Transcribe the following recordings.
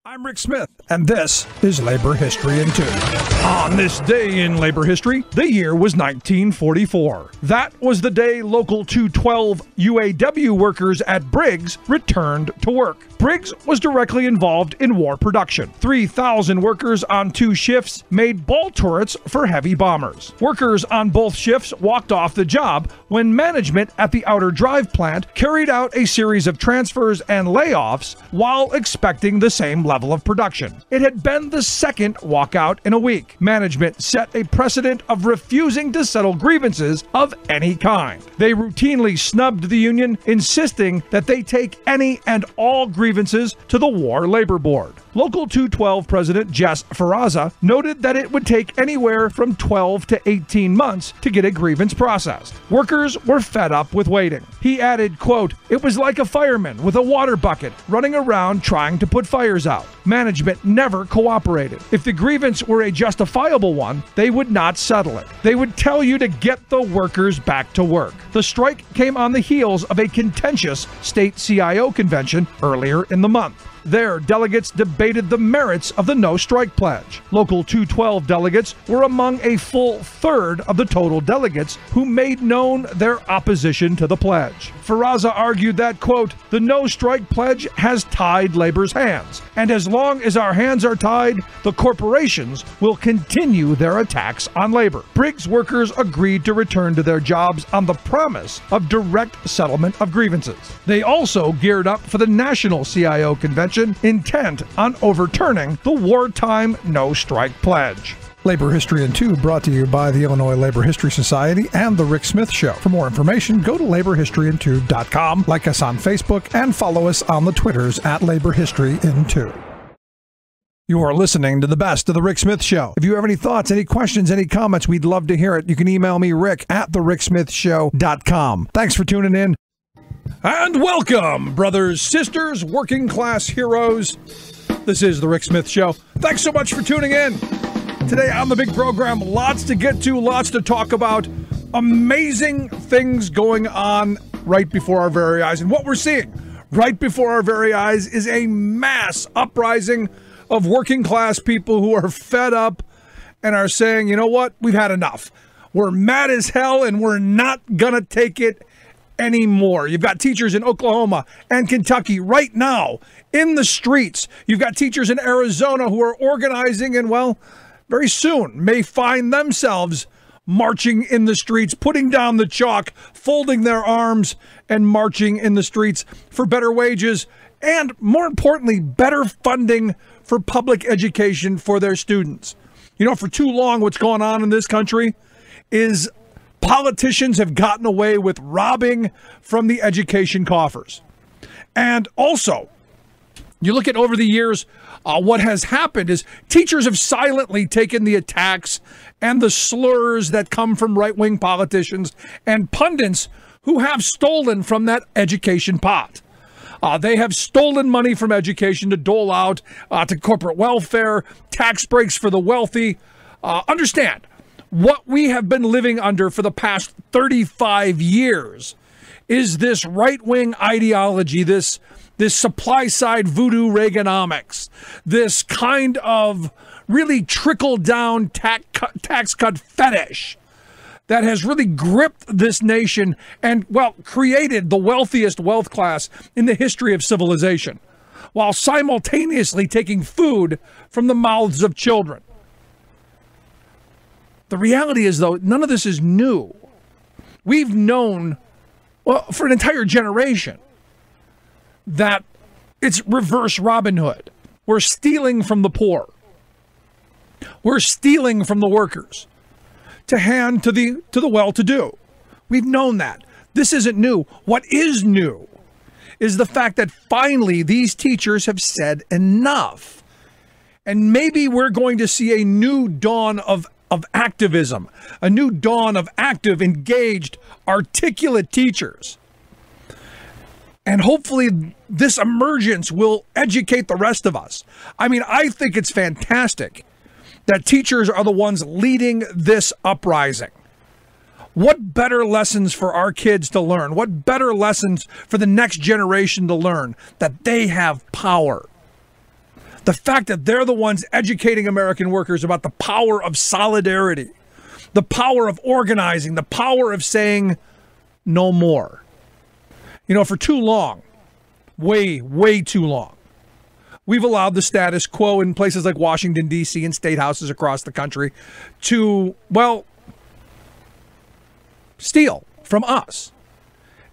I'm Rick Smith, and this is Labor History in 2. On this day in labor history, the year was 1944. That was the day Local 212 UAW workers at Briggs returned to work. Briggs was directly involved in war production. 3,000 workers on 2 shifts made ball turrets for heavy bombers. Workers on both shifts walked off the job when management at the Outer Drive plant carried out a series of transfers and layoffs while expecting the same level of production. It had been the second walkout in a week. Management set a precedent of refusing to settle grievances of any kind. They routinely snubbed the union, insisting that they take any and all grievances to the War Labor Board. Local 212 President Jess Ferraza noted that it would take anywhere from 12 to 18 months to get a grievance processed. Workers were fed up with waiting. He added, quote, "It was like a fireman with a water bucket running around trying to put fires out. Management never cooperated. If the grievance were a justifiable one, they would not settle it. They would tell you to get the workers back to work." The strike came on the heels of a contentious state CIO convention earlier in the month. There, delegates debated the merits of the no strike pledge. Local 212 delegates were among a full third of the total delegates who made known their opposition to the pledge. Ferraza argued that, quote, "The no strike pledge has tied labor's hands, and as long as our hands are tied, the corporations will continue their attacks on labor." Briggs workers agreed to return to their jobs on the promise of direct settlement of grievances. They also geared up for the national CIO convention, intent on overturning the wartime no-strike pledge. Labor History in 2 brought to you by the Illinois Labor History Society and The Rick Smith Show. For more information, go to laborhistoryin2.com, like us on Facebook, and follow us on the Twitters at Labor History in 2. You are listening to the best of The Rick Smith Show. If you have any thoughts, any questions, any comments, we'd love to hear it. You can email me, Rick, at thericksmithshow.com. Thanks for tuning in. And welcome, brothers, sisters, working class heroes. This is The Rick Smith Show. Thanks so much for tuning in. Today on the big program, lots to get to, lots to talk about. Amazing things going on right before our very eyes. And what we're seeing right before our very eyes is a mass uprising of working class people who are fed up and are saying, you know what, we've had enough. We're mad as hell and we're not going to take it anymore. You've got teachers in Oklahoma and Kentucky right now in the streets. You've got teachers in Arizona who are organizing and, well, very soon may find themselves marching in the streets, putting down the chalk, folding their arms, and marching in the streets for better wages and, more importantly, better funding for public education for their students. You know, for too long, what's going on in this country is politicians have gotten away with robbing from the education coffers. And also, you look at over the years, what has happened is teachers have silently taken the attacks and the slurs that come from right-wing politicians and pundits who have stolen from that education pot. They have stolen money from education to dole out to corporate welfare, tax breaks for the wealthy. Understand, what we have been living under for the past 35 years is this right-wing ideology, this supply-side voodoo Reaganomics, this kind of really trickle-down tax cut fetish that has really gripped this nation and, well, created the wealthiest wealth class in the history of civilization, while simultaneously taking food from the mouths of children. The reality is, though, none of this is new. We've known, well, for an entire generation that it's reverse Robin Hood. We're stealing from the poor. We're stealing from the workers to hand to the well-to-do. We've known that. This isn't new. What is new is the fact that finally these teachers have said enough. And maybe we're going to see a new dawn of activism, a new dawn of active, engaged, articulate teachers. And hopefully this emergence will educate the rest of us. I mean, I think it's fantastic that teachers are the ones leading this uprising. What better lessons for our kids to learn? What better lessons for the next generation to learn? That they have power. The fact that they're the ones educating American workers about the power of solidarity, the power of organizing, the power of saying no more. You know, for too long, way too long, we've allowed the status quo in places like Washington, D.C. and state houses across the country to, well, steal from us.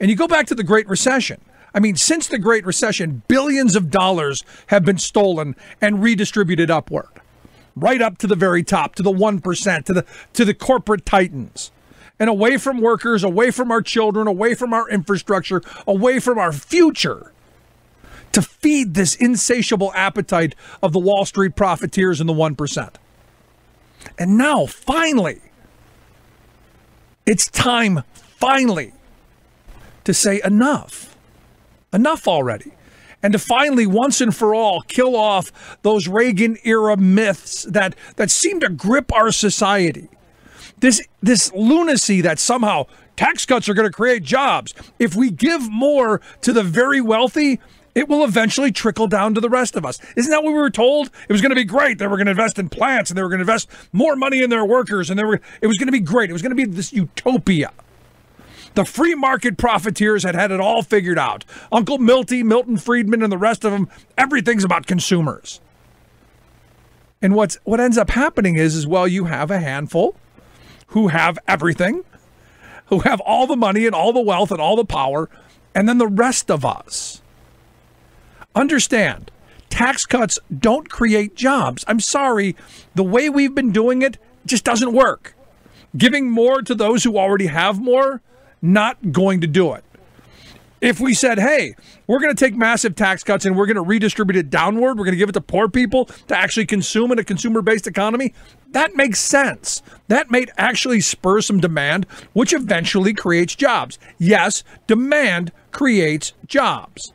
And you go back to the Great Recession. I mean, since the Great Recession, billions of dollars have been stolen and redistributed upward, right up to the very top, to the 1%, to the corporate titans, and away from workers, away from our children, away from our infrastructure, away from our future, to feed this insatiable appetite of the Wall Street profiteers and the 1%. And now, finally, it's time, finally, to say enough. Enough already. And to finally, once and for all, kill off those Reagan-era myths that seem to grip our society. This lunacy that somehow tax cuts are going to create jobs. If we give more to the very wealthy, it will eventually trickle down to the rest of us. Isn't that what we were told? It was going to be great. They were going to invest in plants, and they were going to invest more money in their workers, and it was going to be great. It was going to be this utopia. The free market profiteers had it all figured out. Uncle Milty, Milton Friedman, and the rest of them, everything's about consumers. And what ends up happening is, well, you have a handful who have everything, who have all the money and all the wealth and all the power, and then the rest of us. Understand, tax cuts don't create jobs. I'm sorry, the way we've been doing it just doesn't work. Giving more to those who already have more, not going to do it. If we said, hey, we're going to take massive tax cuts and we're going to redistribute it downward, we're going to give it to poor people to actually consume in a consumer-based economy, that makes sense. That may actually spur some demand, which eventually creates jobs. Yes, demand creates jobs.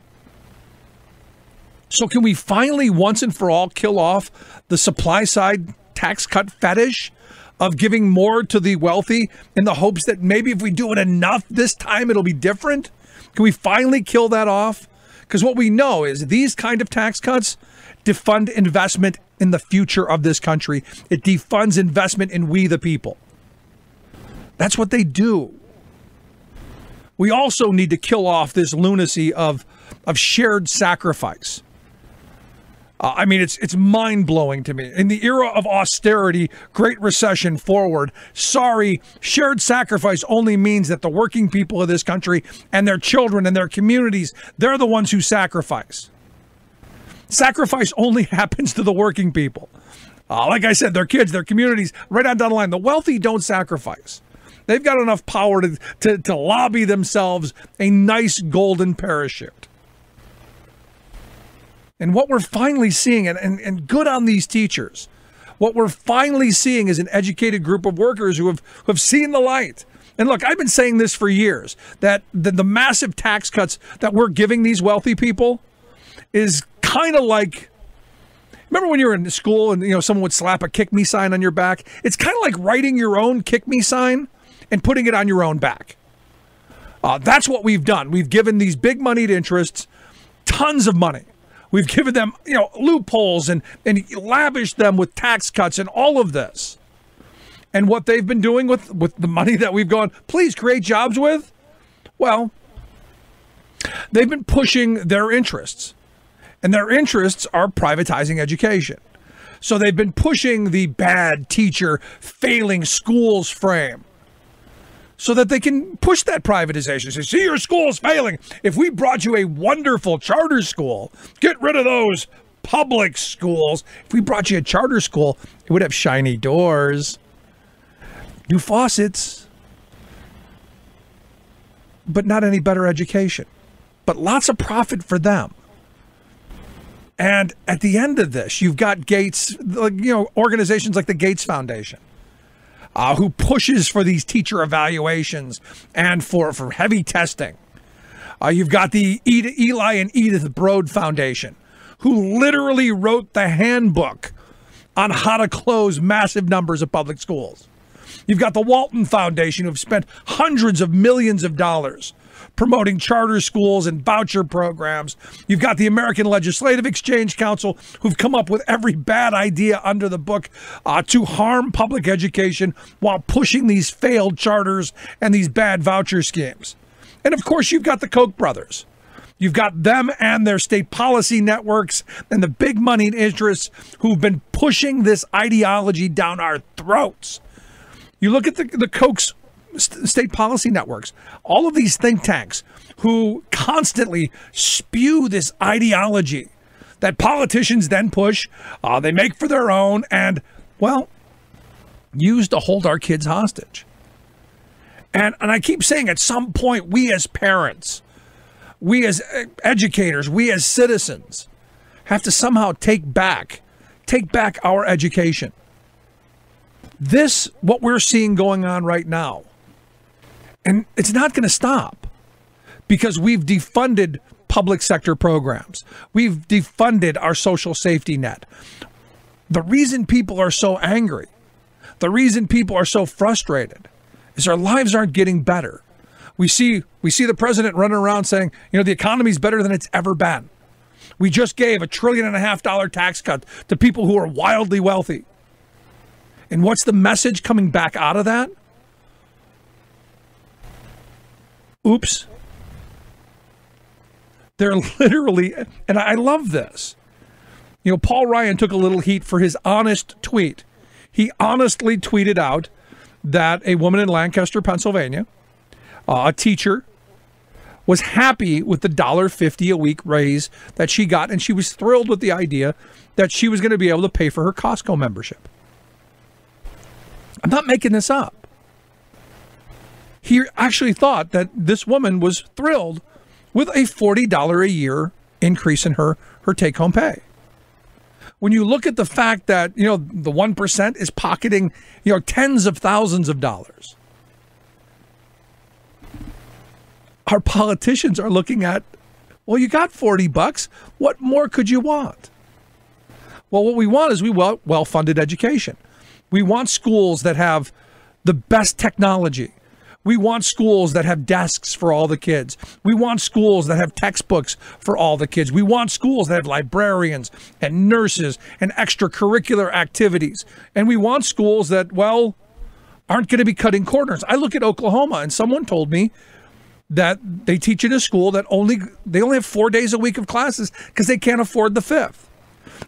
So can we finally, once and for all, kill off the supply-side tax cut fetish of giving more to the wealthy in the hopes that maybe if we do it enough this time, it'll be different? Can we finally kill that off? Because what we know is these kind of tax cuts defund investment in the future of this country. It defunds investment in we the people. That's what they do. We also need to kill off this lunacy of shared sacrifice. I mean, it's mind-blowing to me. In the era of austerity, Great Recession forward, sorry, shared sacrifice only means that the working people of this country and their children and their communities, they're the ones who sacrifice. Sacrifice only happens to the working people. Like I said, their kids, their communities, right on down the line. The wealthy don't sacrifice. They've got enough power to lobby themselves a nice golden parachute. And what we're finally seeing, and good on these teachers, what we're finally seeing is an educated group of workers who have seen the light. And look, I've been saying this for years, that the massive tax cuts that we're giving these wealthy people is kind of like, remember when you were in school and someone would slap a kick me sign on your back? It's kind of like writing your own kick me sign and putting it on your own back. That's what we've done. We've given these big moneyed interests tons of money. We've given them, loopholes and lavished them with tax cuts and all of this. And what they've been doing with the money that we've gone, please create jobs with, well, they've been pushing their interests. And their interests are privatizing education. So they've been pushing the bad teacher, failing schools frame, so that they can push that privatization. Say, see, your school's failing. If we brought you a wonderful charter school, get rid of those public schools. If we brought you a charter school, it would have shiny doors, new faucets, but not any better education. But lots of profit for them. And at the end of this, you've got Gates, organizations like the Gates Foundation, who pushes for these teacher evaluations and for heavy testing. You've got the Eli and Edith Broad Foundation, who literally wrote the handbook on how to close massive numbers of public schools. You've got the Walton Foundation, who have spent hundreds of millions of dollars promoting charter schools and voucher programs. You've got the American Legislative Exchange Council, who've come up with every bad idea under the book to harm public education while pushing these failed charters and these bad voucher schemes. And of course, you've got the Koch brothers. You've got them and their state policy networks and the big money interests who've been pushing this ideology down our throats. You look at the Koch's state policy networks, all of these think tanks who constantly spew this ideology that politicians then push, they make for their own, and, well, use to hold our kids hostage. And I keep saying at some point, we as parents, we as educators, we as citizens have to somehow take back our education. This, what we're seeing going on right now, and it's not going to stop because we've defunded public sector programs. We've defunded our social safety net. The reason people are so angry, the reason people are so frustrated is our lives aren't getting better. We see the president running around saying, the economy's better than it's ever been. We just gave $1.5 trillion tax cut to people who are wildly wealthy. And what's the message coming back out of that? Oops. They're literally, and I love this. Paul Ryan took a little heat for his honest tweet. He honestly tweeted out that a woman in Lancaster, Pennsylvania, a teacher, was happy with the $1.50 a week raise that she got, and she was thrilled with the idea that she was going to be able to pay for her Costco membership. I'm not making this up. He actually thought that this woman was thrilled with a $40 a year increase in her take-home pay. When you look at the fact that, the 1% is pocketing, tens of thousands of dollars. Our politicians are looking at, well, you got $40. What more could you want? Well, what we want is well-funded education. We want schools that have the best technology. We want schools that have desks for all the kids. We want schools that have textbooks for all the kids. We want schools that have librarians and nurses and extracurricular activities. And we want schools that, aren't going to be cutting corners. I look at Oklahoma, and someone told me that they teach in a school that they only have 4 days a week of classes because they can't afford the fifth.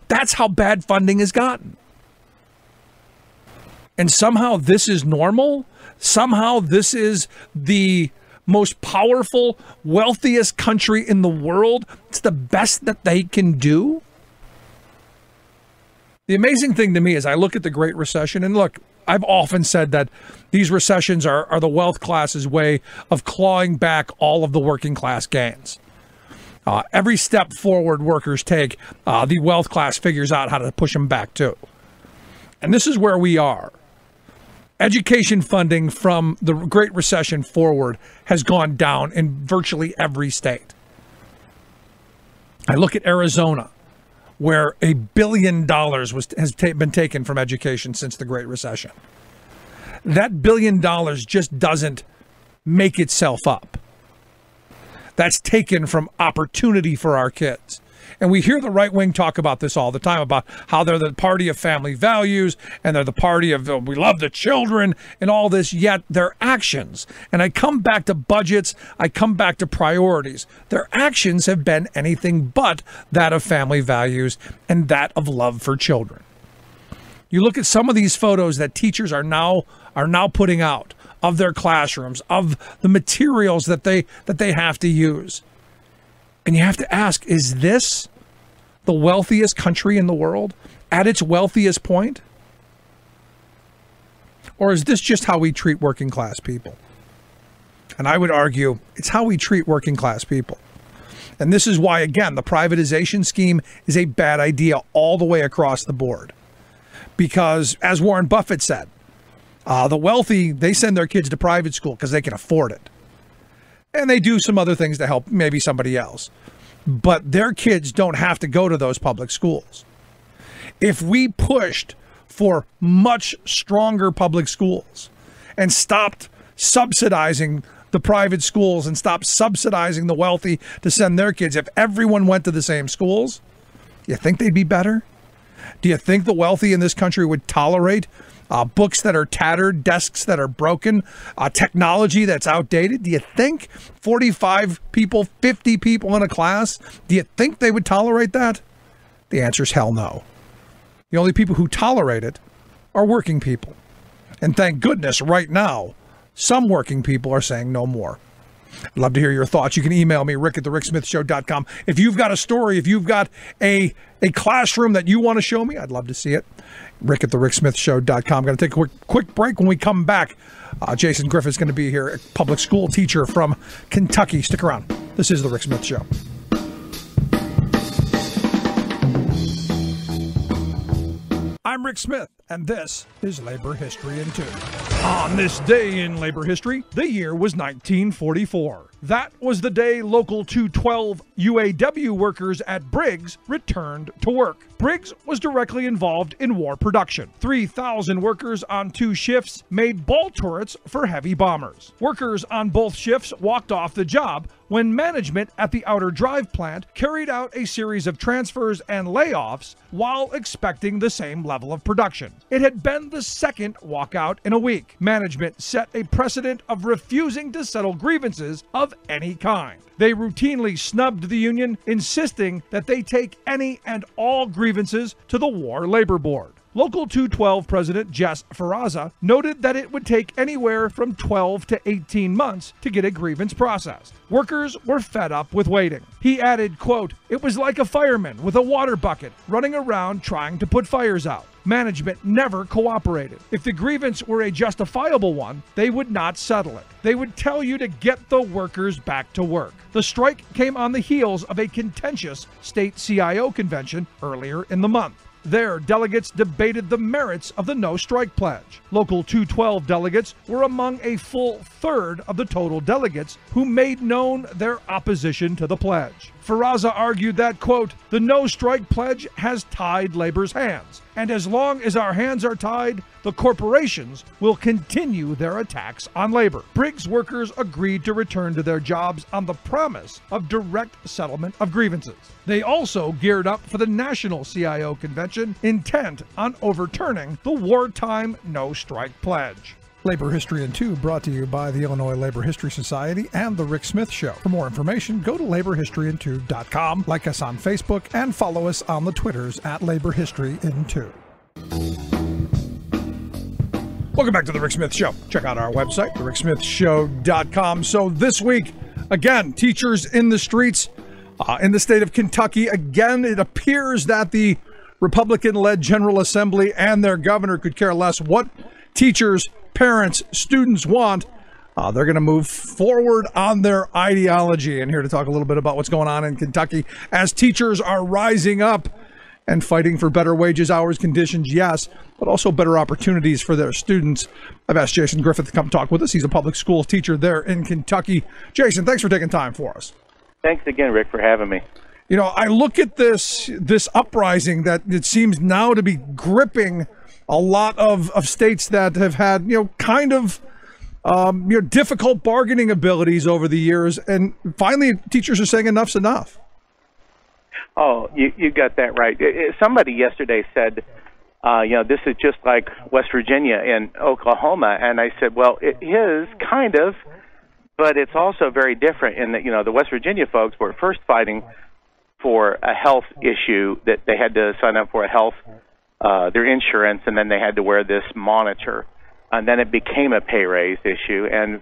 That's how bad funding has gotten. And somehow this is normal. Somehow this is the most powerful, wealthiest country in the world. It's the best that they can do. The amazing thing to me is I look at the Great Recession, and look, I've often said that these recessions are the wealth class's way of clawing back all of the working class gains. Every step forward workers take, the wealth class figures out how to push them back too. And this is where we are. Education funding from the Great Recession forward has gone down in virtually every state. I look at Arizona, where $1 billion has been taken from education since the Great Recession. That $1 billion just doesn't make itself up. That's taken from opportunity for our kids. And we hear the right wing talk about this all the time, about how they're the party of family values and they're the party of we love the children and all this, yet their actions, and I come back to budgets, I come back to priorities, their actions have been anything but that of family values and that of love for children. You look at some of these photos that teachers are now putting out of their classrooms, of the materials that they have to use. And you have to ask, is this the wealthiest country in the world at its wealthiest point? Or is this just how we treat working class people? And I would argue it's how we treat working class people. And this is why, again, the privatization scheme is a bad idea all the way across the board. Because, as Warren Buffett said, the wealthy, they send their kids to private school because they can afford it. And they do some other things to help maybe somebody else. But their kids don't have to go to those public schools. If we pushed for much stronger public schools and stopped subsidizing the private schools and stop subsidizing the wealthy to send their kids, if everyone went to the same schools, you think they'd be better? Do you think the wealthy in this country would tolerate books that are tattered, desks that are broken, technology that's outdated? Do you think 45 people, 50 people in a class, do you think they would tolerate that? The answer is hell no. The only people who tolerate it are working people. And thank goodness right now, some working people are saying no more. I'd love to hear your thoughts. You can email me, rick@thericksmithshow.com. If you've got a story, if you've got a classroom that you want to show me, I'd love to see it. rick@thericksmithshow.com. I'm going to take a quick break. When we come back, Jason Griffith's going to be here, a public school teacher from Kentucky. Stick around. This is The Rick Smith Show. I'm Rick Smith, and this is Labor History in 2. On this day in labor history, the year was 1944. That was the day Local 212 UAW workers at Briggs returned to work. Briggs was directly involved in war production. 3,000 workers on 2 shifts made ball turrets for heavy bombers. Workers on both shifts walked off the job when management at the Outer Drive plant carried out a series of transfers and layoffs while expecting the same level of production. It had been the second walkout in a week. Management set a precedent of refusing to settle grievances of any kind. They routinely snubbed the union, insisting that they take any and all grievances to the War Labor Board. Local 212 President Jess Ferraza noted that it would take anywhere from 12 to 18 months to get a grievance processed. Workers were fed up with waiting. He added, quote, "It was like a fireman with a water bucket running around trying to put fires out. Management never cooperated. If the grievance were a justifiable one, they would not settle it. They would tell you to get the workers back to work." The strike came on the heels of a contentious state CIO convention earlier in the month. There, delegates debated the merits of the no strike pledge. Local 212 delegates were among a full third of the total delegates who made known their opposition to the pledge. Ferraza argued that, quote, "The no strike pledge has tied labor's hands, and as long as our hands are tied, the corporations will continue their attacks on labor." Briggs workers agreed to return to their jobs on the promise of direct settlement of grievances. They also geared up for the national CIO convention, intent on overturning the wartime no strike pledge. Labor History in 2 brought to you by the Illinois Labor History Society and The Rick Smith Show. For more information, go to laborhistoryin2.com, like us on Facebook, and follow us on the Twitters at Labor History in 2. Welcome back to The Rick Smith Show. Check out our website, thericksmithshow.com. So this week, again, teachers in the streets in the state of Kentucky. Again, it appears that the Republican-led General Assembly and their governor could care less what teachers, parents, students want. They're going to move forward on their ideology. And here to talk a little bit about what's going on in Kentucky as teachers are rising up and fighting for better wages, hours, conditions, yes, but also better opportunities for their students. I've asked Jason Griffith to come talk with us. He's a public school teacher there in Kentucky. Jason, thanks for taking time for us. Thanks again, Rick, for having me. You know, I look at this uprising that it seems now to be gripping a lot of states that have had, kind of, difficult bargaining abilities over the years. And finally, teachers are saying enough's enough. Oh, you got that right. Somebody yesterday said, this is just like West Virginia and Oklahoma. And I said, well, it is kind of, but it's also very different in that, the West Virginia folks were first fighting for a health issue that they had to sign up for a health, their insurance, and then they had to wear this monitor. And then it became a pay raise issue. And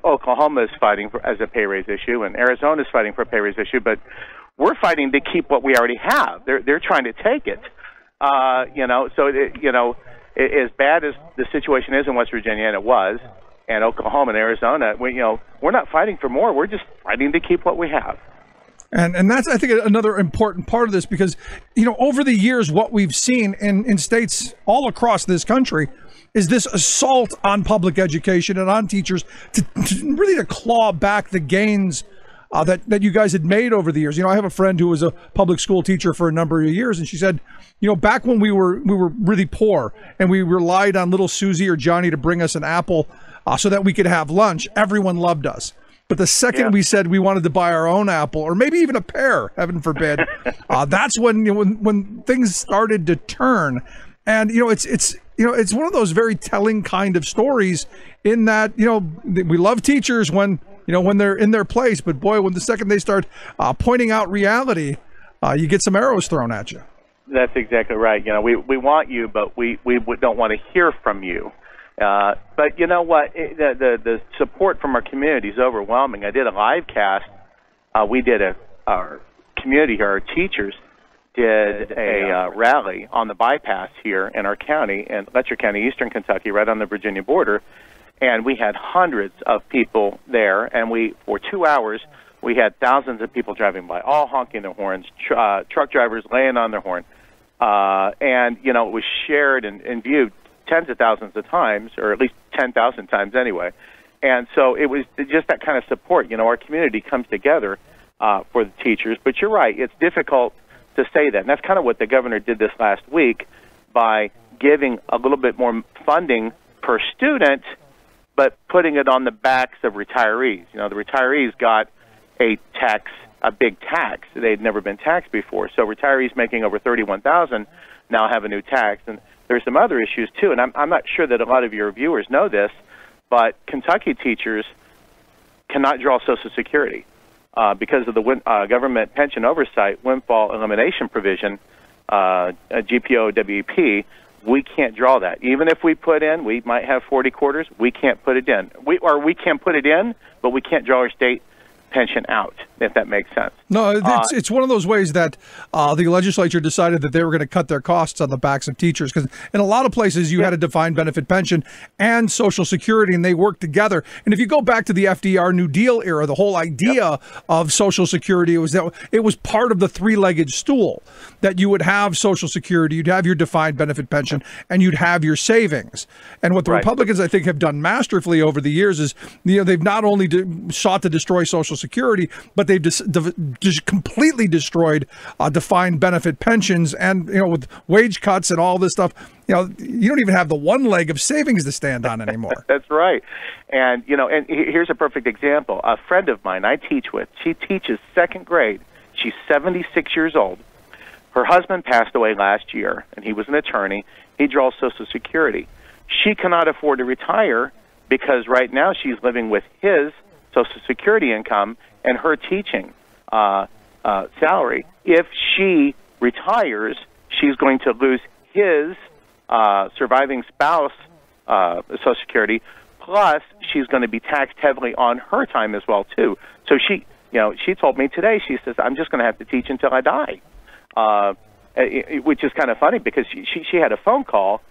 Oklahoma is fighting as a pay raise issue, and Arizona is fighting for a pay raise issue. But we're fighting to keep what we already have. They're trying to take it. As bad as the situation is in West Virginia, and it was, and Oklahoma and Arizona, we're not fighting for more. We're just fighting to keep what we have. And that's, I think, another important part of this because, over the years, what we've seen in states all across this country is this assault on public education and on teachers to really claw back the gains that you guys had made over the years. I have a friend who was a public school teacher for a number of years, and she said, back when we were really poor and we relied on little Susie or Johnny to bring us an apple so that we could have lunch. Everyone loved us. But the second we said we wanted to buy our own apple, or maybe even a pear, heaven forbid, that's when when things started to turn. And it's one of those very telling kind of stories in that we love teachers when they're in their place, but boy, when the second they start pointing out reality, you get some arrows thrown at you. That's exactly right. We want you, but we don't want to hear from you. But you know what? The support from our community is overwhelming. I did a live cast. We did our community here, our teachers did a rally on the bypass here in our county, in Letcher County, eastern Kentucky, right on the Virginia border. And we had hundreds of people there, and for 2 hours, we had thousands of people driving by, all honking their horns, truck drivers laying on their horn. And, it was shared and viewed tens of thousands of times, or at least 10,000 times anyway. And so it was just that kind of support. Our community comes together for the teachers. But you're right, it's difficult to say that. And that's kind of what the governor did this last week by giving a little bit more funding per student, but putting it on the backs of retirees. The retirees got a big tax. They'd never been taxed before. So retirees making over $31,000 now have a new tax. And there's some other issues too. And I'm not sure that a lot of your viewers know this, but Kentucky teachers cannot draw Social Security because of the government pension oversight windfall elimination provision, GPOWP. We can't draw that. Even if we put in, we might have 40 quarters, we can't put it in. We can put it in, but we can't draw our state pension out, if that makes sense. No, it's one of those ways that the legislature decided that they were going to cut their costs on the backs of teachers, because in a lot of places you had a defined benefit pension and Social Security, and they worked together. And if you go back to the FDR New Deal era, the whole idea of Social Security was that it was part of the three-legged stool, that you would have Social Security, you'd have your defined benefit pension, and you'd have your savings. And what the Republicans, I think, have done masterfully over the years is, they've not only sought to destroy Social Security, but they've just completely destroyed defined benefit pensions, and with wage cuts and all this stuff, you don't even have the one leg of savings to stand on anymore. That's right. And and here's a perfect example. A friend of mine I teach with, she teaches second grade. She's 76 years old. Her husband passed away last year, and he was an attorney. He draws Social Security. She cannot afford to retire because right now she's living with his Social Security income and her teaching salary. If she retires, she's going to lose his surviving spouse Social Security, plus she's going to be taxed heavily on her time as well too. So she told me today, she says, I'm just going to have to teach until I die, which is kind of funny because she had a phone call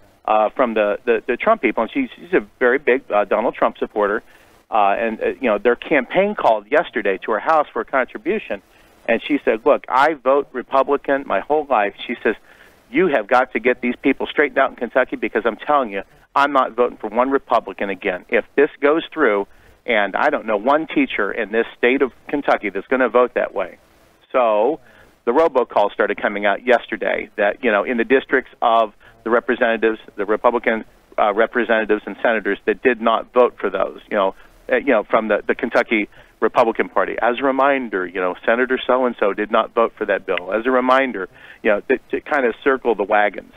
from the Trump people, and she's a very big Donald Trump supporter. And their campaign called yesterday to her house for a contribution, and she said, look, I vote Republican my whole life. She says, you have got to get these people straightened out in Kentucky, because I'm telling you, I'm not voting for one Republican again. If this goes through, and I don't know one teacher in this state of Kentucky that's going to vote that way. So the robocall started coming out yesterday that, in the districts of the representatives, the Republican representatives and senators that did not vote for those, from the Kentucky Republican Party. As a reminder, Senator so-and-so did not vote for that bill. As a reminder, to kind of circle the wagons,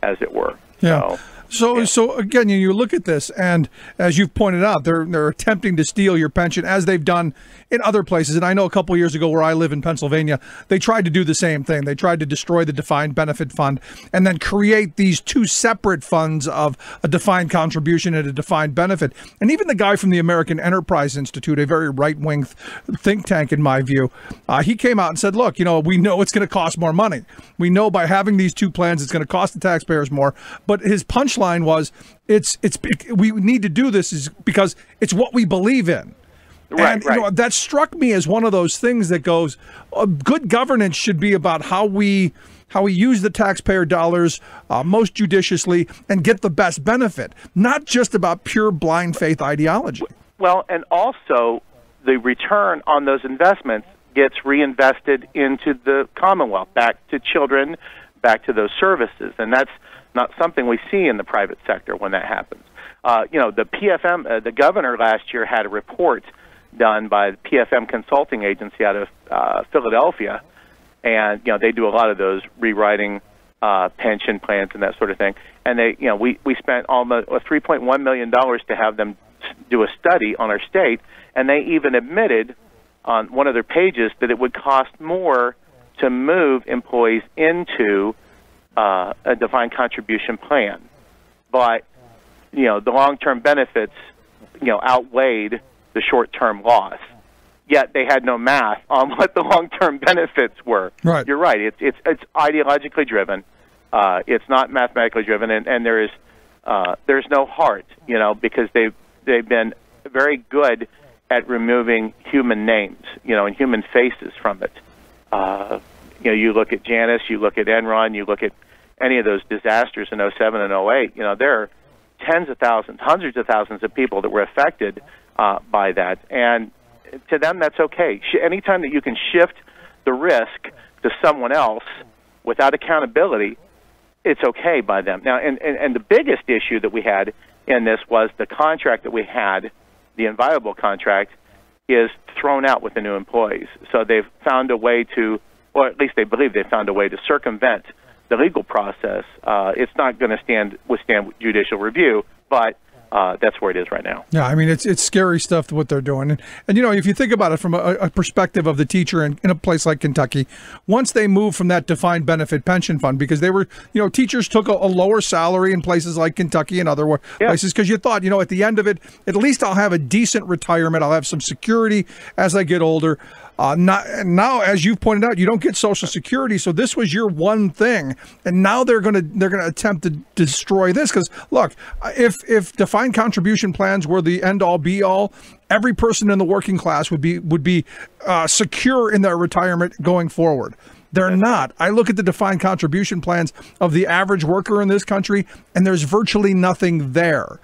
as it were. Yeah. So again, you look at this, and as you've pointed out, they're attempting to steal your pension, as they've done in other places. And I know a couple of years ago, where I live in Pennsylvania, they tried to do the same thing. They tried to destroy the defined benefit fund and then create these two separate funds of a defined contribution and a defined benefit. And even the guy from the American Enterprise Institute, a very right-wing think tank in my view, he came out and said, look, we know it's going to cost more money. We know by having these two plans, it's going to cost the taxpayers more. But his punchline was, we need to do this is because it's what we believe in. Right, and that struck me as one of those things that goes, good governance should be about how we use the taxpayer dollars most judiciously and get the best benefit, not just about pure blind faith ideology. Well, and also the return on those investments gets reinvested into the Commonwealth, back to children, back to those services, and that's not something we see in the private sector when that happens. The PFM, the governor last year had a report done by the PFM Consulting Agency out of Philadelphia, and they do a lot of those rewriting pension plans and that sort of thing. And we spent almost $3.1 million to have them do a study on our state, and they even admitted on one of their pages that it would cost more to move employees into a defined contribution plan, but the long-term benefits outweighed the short-term loss. Yet they had no math on what the long-term benefits were. Right. You're right. It's ideologically driven. It's not mathematically driven, and there's no heart. Because they've been very good at removing human names, and human faces from it. You look at Janus, you look at Enron, you look at any of those disasters in 07 and 08. There are tens of thousands, hundreds of thousands of people that were affected by that, and to them that's okay. Anytime that you can shift the risk to someone else without accountability, it's okay by them. Now, and the biggest issue that we had in this was the contract that we had, the inviolable contract, is thrown out with the new employees. So they've found a way to, or at least they believe they've found a way to circumvent the legal process. It's not going to withstand judicial review, but that's where it is right now. Yeah, I mean, it's scary stuff what they're doing. And if you think about it from a perspective of the teacher in a place like Kentucky, once they move from that defined benefit pension fund, because they were, teachers took a lower salary in places like Kentucky and other places, because you thought, at the end of it, at least I'll have a decent retirement. I'll have some security as I get older. Now, as you've pointed out, you don't get Social Security, so this was your one thing, and now they're going to attempt to destroy this. Because look, if defined contribution plans were the end all be all, every person in the working class would be secure in their retirement going forward. They're not. I look at the defined contribution plans of the average worker in this country, and there's virtually nothing there.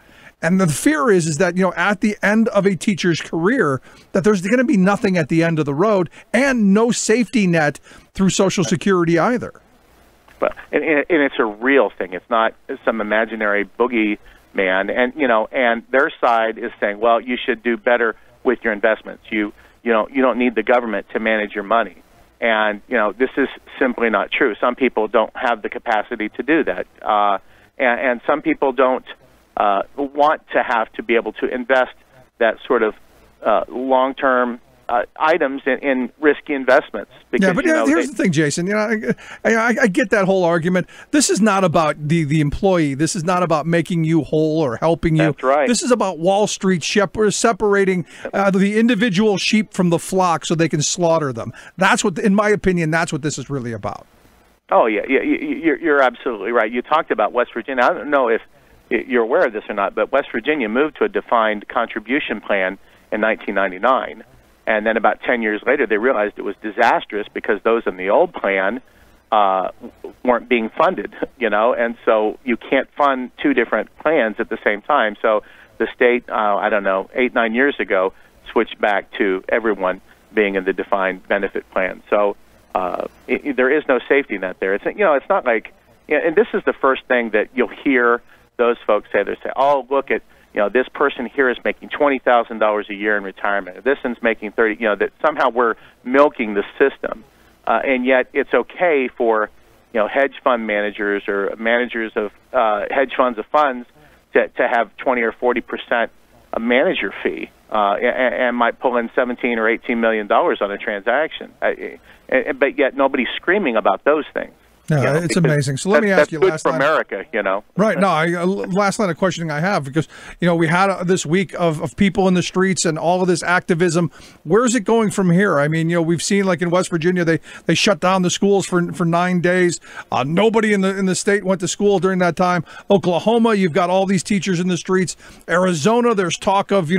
And the fear is that, at the end of a teacher's career, that there's going to be nothing at the end of the road and no safety net through Social Security either. But and it's a real thing. It's not some imaginary boogeyman. And their side is saying, well, you should do better with your investments. You don't need the government to manage your money. And, this is simply not true. Some people don't have the capacity to do that. And some people don't want to have to be able to invest that sort of long-term items in risky investments. Because, yeah, but here's the thing, Jason. I get that whole argument. This is not about the employee. This is not about making you whole or helping you. That's right. This is about Wall Street separating the individual sheep from the flock so they can slaughter them. That's what, in my opinion, that's what this is really about. Oh, yeah. You're absolutely right. You talked about West Virginia. I don't know if you're aware of this or not, but West Virginia moved to a defined contribution plan in 1999. And then about 10 years later, they realized it was disastrous because those in the old plan weren't being funded, and so you can't fund two different plans at the same time. So the state, 8-9 years ago, switched back to everyone being in the defined benefit plan. So there is no safety net there. It's not like, and this is the first thing that you'll hear those folks say. They say, oh, look at, this person here is making $20,000 a year in retirement. This one's making 30. That somehow we're milking the system, and yet it's okay for, hedge fund managers or managers of hedge funds of funds to have 20 or 40% a manager fee, and might pull in $17 or $18 million on a transaction. But yet nobody's screaming about those things. Yeah, it's amazing. So let me ask you, last line. That's good for America, Right. No, last line of questioning I have, because, we had this week of people in the streets and all of this activism. Where's it going from here? I mean, we've seen, like in West Virginia, they shut down the schools for 9 days. Nobody in the state went to school during that time. Oklahoma, you've got all these teachers in the streets. Arizona, there's talk of,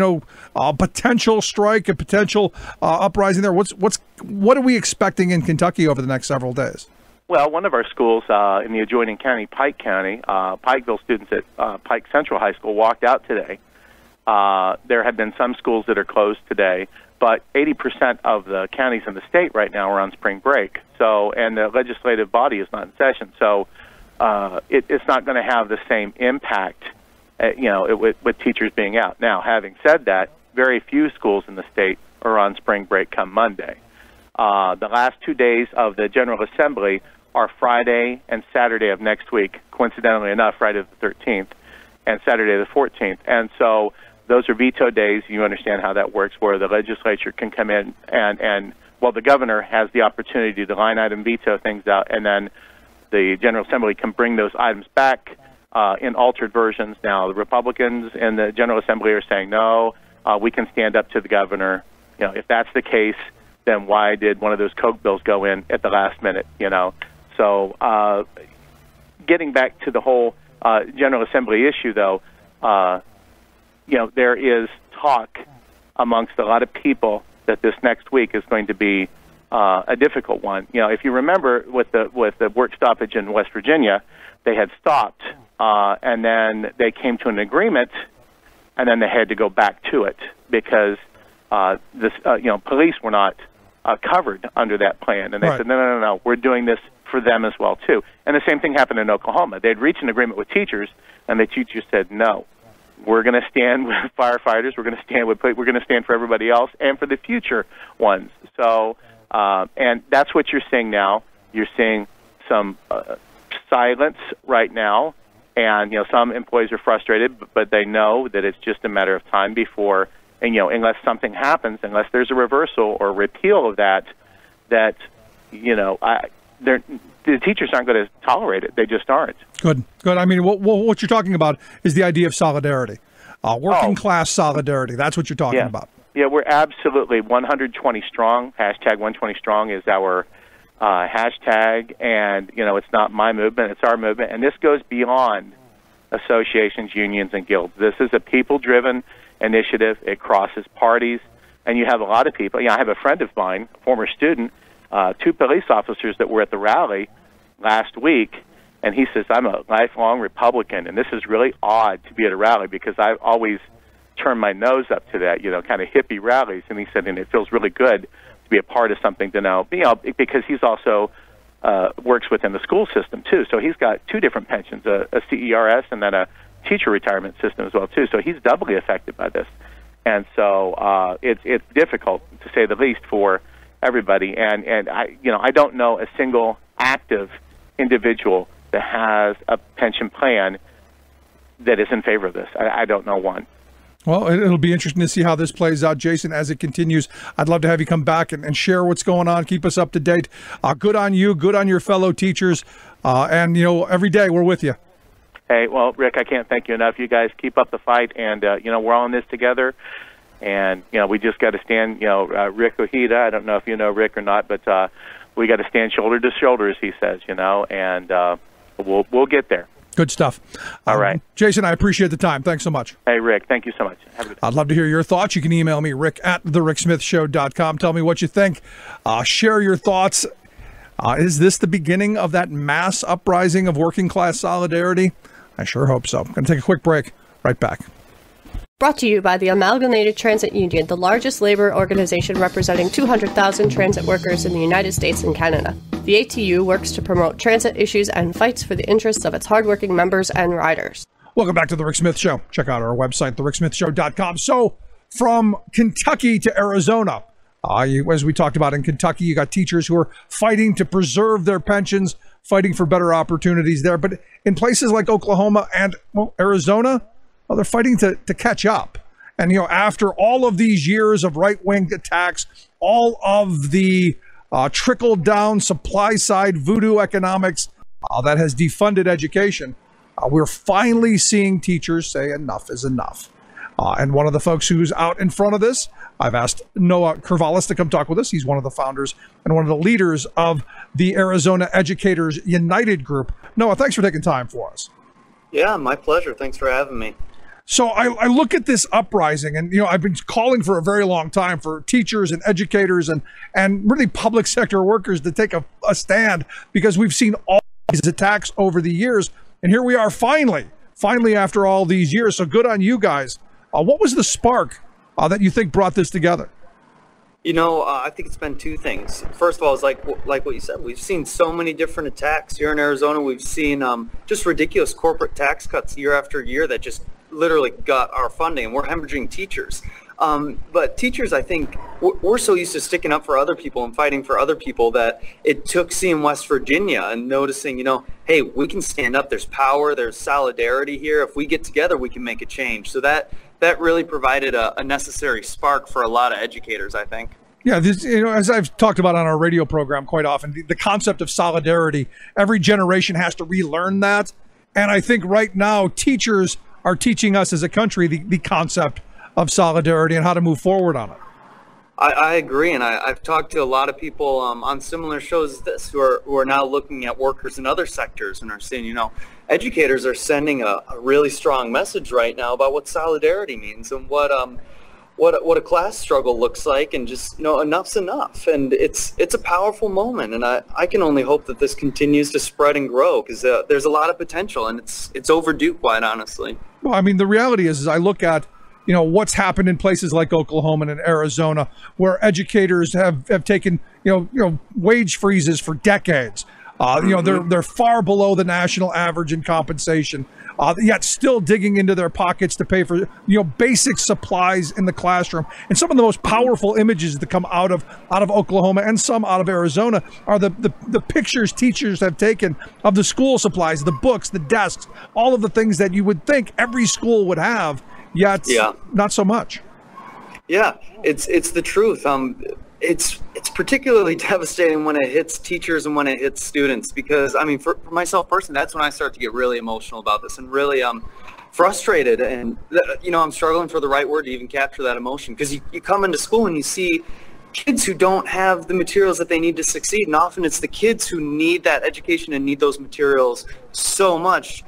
a potential strike, a potential uprising there. What are we expecting in Kentucky over the next several days? Well, one of our schools in the adjoining county, Pike County, Pikeville students at Pike Central High School walked out today. There have been some schools that are closed today, but 80% of the counties in the state right now are on spring break. So, and the legislative body is not in session. So it's not going to have the same impact with teachers being out. Now, having said that, very few schools in the state are on spring break come Monday. The last 2 days of the General Assembly are Friday and Saturday of next week, coincidentally enough, Friday the 13th and Saturday the 14th. And so those are veto days. You understand how that works, where the legislature can come in and the governor has the opportunity to line item veto things out, and then the General Assembly can bring those items back in altered versions. Now, the Republicans in the General Assembly are saying, no, we can stand up to the governor. If that's the case, then why did one of those Koch bills go in at the last minute, So getting back to the whole General Assembly issue, though, there is talk amongst a lot of people that this next week is going to be a difficult one. If you remember with the work stoppage in West Virginia, they had stopped, and then they came to an agreement, and then they had to go back to it because police were not covered under that plan, and they said, no, we're doing this for them as well too. And the same thing happened in Oklahoma. They'd reached an agreement with teachers, and the teachers said, no, we're going to stand with firefighters, we're going to stand for everybody else and for the future ones. So, and that's what you're seeing now. You're seeing some silence right now, and some employees are frustrated, but they know that it's just a matter of time before, and unless something happens, unless there's a reversal or repeal of that, the teachers aren't going to tolerate it. They just aren't. Good. I mean, what you're talking about is the idea of solidarity, working class solidarity. That's what you're talking about. Yeah, we're absolutely 120 strong. Hashtag 120 strong is our hashtag, and it's not my movement; it's our movement, and this goes beyond associations, unions, and guilds. This is a people-driven initiative. It crosses parties, and you have a lot of people. I have a friend of mine, a former student, 2 police officers that were at the rally last week, and he says, I'm a lifelong Republican, and this is really odd to be at a rally because I've always turned my nose up to that, kind of hippie rallies. And he said, and it feels really good to be a part of something to know, because he's also works within the school system too. So he's got 2 different pensions, a CERS and then a teacher retirement system as well too. So he's doubly affected by this. And so it's difficult, to say the least, for everybody. And I don't know a single active individual that has a pension plan that is in favor of this. I don't know one. Well, it'll be interesting to see how this plays out, Jason, as it continues. I'd love to have you come back and share what's going on. Keep us up to date. Good on you. Good on your fellow teachers. And, every day we're with you. Hey, well, Rick, I can't thank you enough. You guys keep up the fight. And, we're all in this together. And, we just got to stand, Rick Ojeda, I don't know if you know Rick or not, but we got to stand shoulder to shoulder, as he says, and we'll get there. Good stuff. All right. Jason, I appreciate the time. Thanks so much. Hey, Rick, thank you so much. Have a good day. I'd love to hear your thoughts. You can email me, rick@thericksmithshow.com. Tell me what you think. Share your thoughts. Is this the beginning of that mass uprising of working class solidarity? I sure hope so. I'm going to take a quick break. Right back. Brought to you by the Amalgamated Transit Union, the largest labor organization representing 200,000 transit workers in the United States and Canada. The ATU works to promote transit issues and fights for the interests of its hardworking members and riders. Welcome back to The Rick Smith Show. Check out our website, thericksmithshow.com. So, from Kentucky to Arizona, as we talked about in Kentucky, you got teachers who are fighting to preserve their pensions, fighting for better opportunities there. But in places like Oklahoma and Arizona, they're fighting to catch up. And, after all of these years of right-wing attacks, all of the trickle-down supply-side voodoo economics that has defunded education, we're finally seeing teachers say enough is enough. And one of the folks who's out in front of this, I've asked Noah Kurvalis to come talk with us. He's one of the founders and one of the leaders of the Arizona Educators United group. Noah, thanks for taking time for us. Yeah, my pleasure. Thanks for having me. So I look at this uprising, and I've been calling for a very long time for teachers and educators and really public sector workers to take a stand, because we've seen all these attacks over the years, and here we are finally after all these years. So good on you guys. What was the spark that you think brought this together? I think it's been 2 things. First of all, it's like what you said. We've seen so many different attacks here in Arizona. We've seen just ridiculous corporate tax cuts year after year that just literally gut our funding, and we're hemorrhaging teachers. But teachers, I think, we're so used to sticking up for other people and fighting for other people that it took seeing West Virginia and noticing, hey, we can stand up. There's power. There's solidarity here. If we get together, we can make a change. So that really provided a necessary spark for a lot of educators, I think. Yeah, this, as I've talked about on our radio program quite often, the concept of solidarity, every generation has to relearn that. And I think right now teachers are teaching us as a country the concept of solidarity and how to move forward on it. I agree, and I've talked to a lot of people on similar shows as this who are now looking at workers in other sectors and are saying, educators are sending a really strong message right now about what solidarity means and what a class struggle looks like, and just enough's enough. And it's a powerful moment, and I can only hope that this continues to spread and grow, because there's a lot of potential, and it's overdue, quite honestly. Well, I mean, the reality is I look at what's happened in places like Oklahoma and Arizona, where educators have taken wage freezes for decades. They're far below the national average in compensation, yet still digging into their pockets to pay for basic supplies in the classroom. And some of the most powerful images that come out of Oklahoma and some out of Arizona are the pictures teachers have taken of the school supplies, the books, the desks, all of the things that you would think every school would have. Yet, not so much. Yeah, it's the truth. It's particularly devastating when it hits teachers and when it hits students, because I mean, for myself personally, that's when I start to get really emotional about this and really frustrated. And I'm struggling for the right word to even capture that emotion, because you come into school and you see kids who don't have the materials that they need to succeed, and often it's the kids who need that education and need those materials so much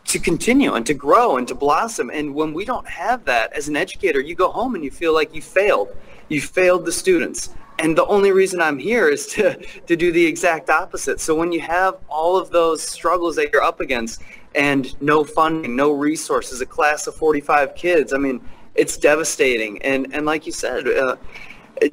to continue and to grow and to blossom. And when we don't have that as an educator, you go home and you feel like you failed the students. And the only reason I'm here is to do the exact opposite. So when you have all of those struggles that you're up against and no funding, no resources, a class of 45 kids, I mean, it's devastating. And like you said,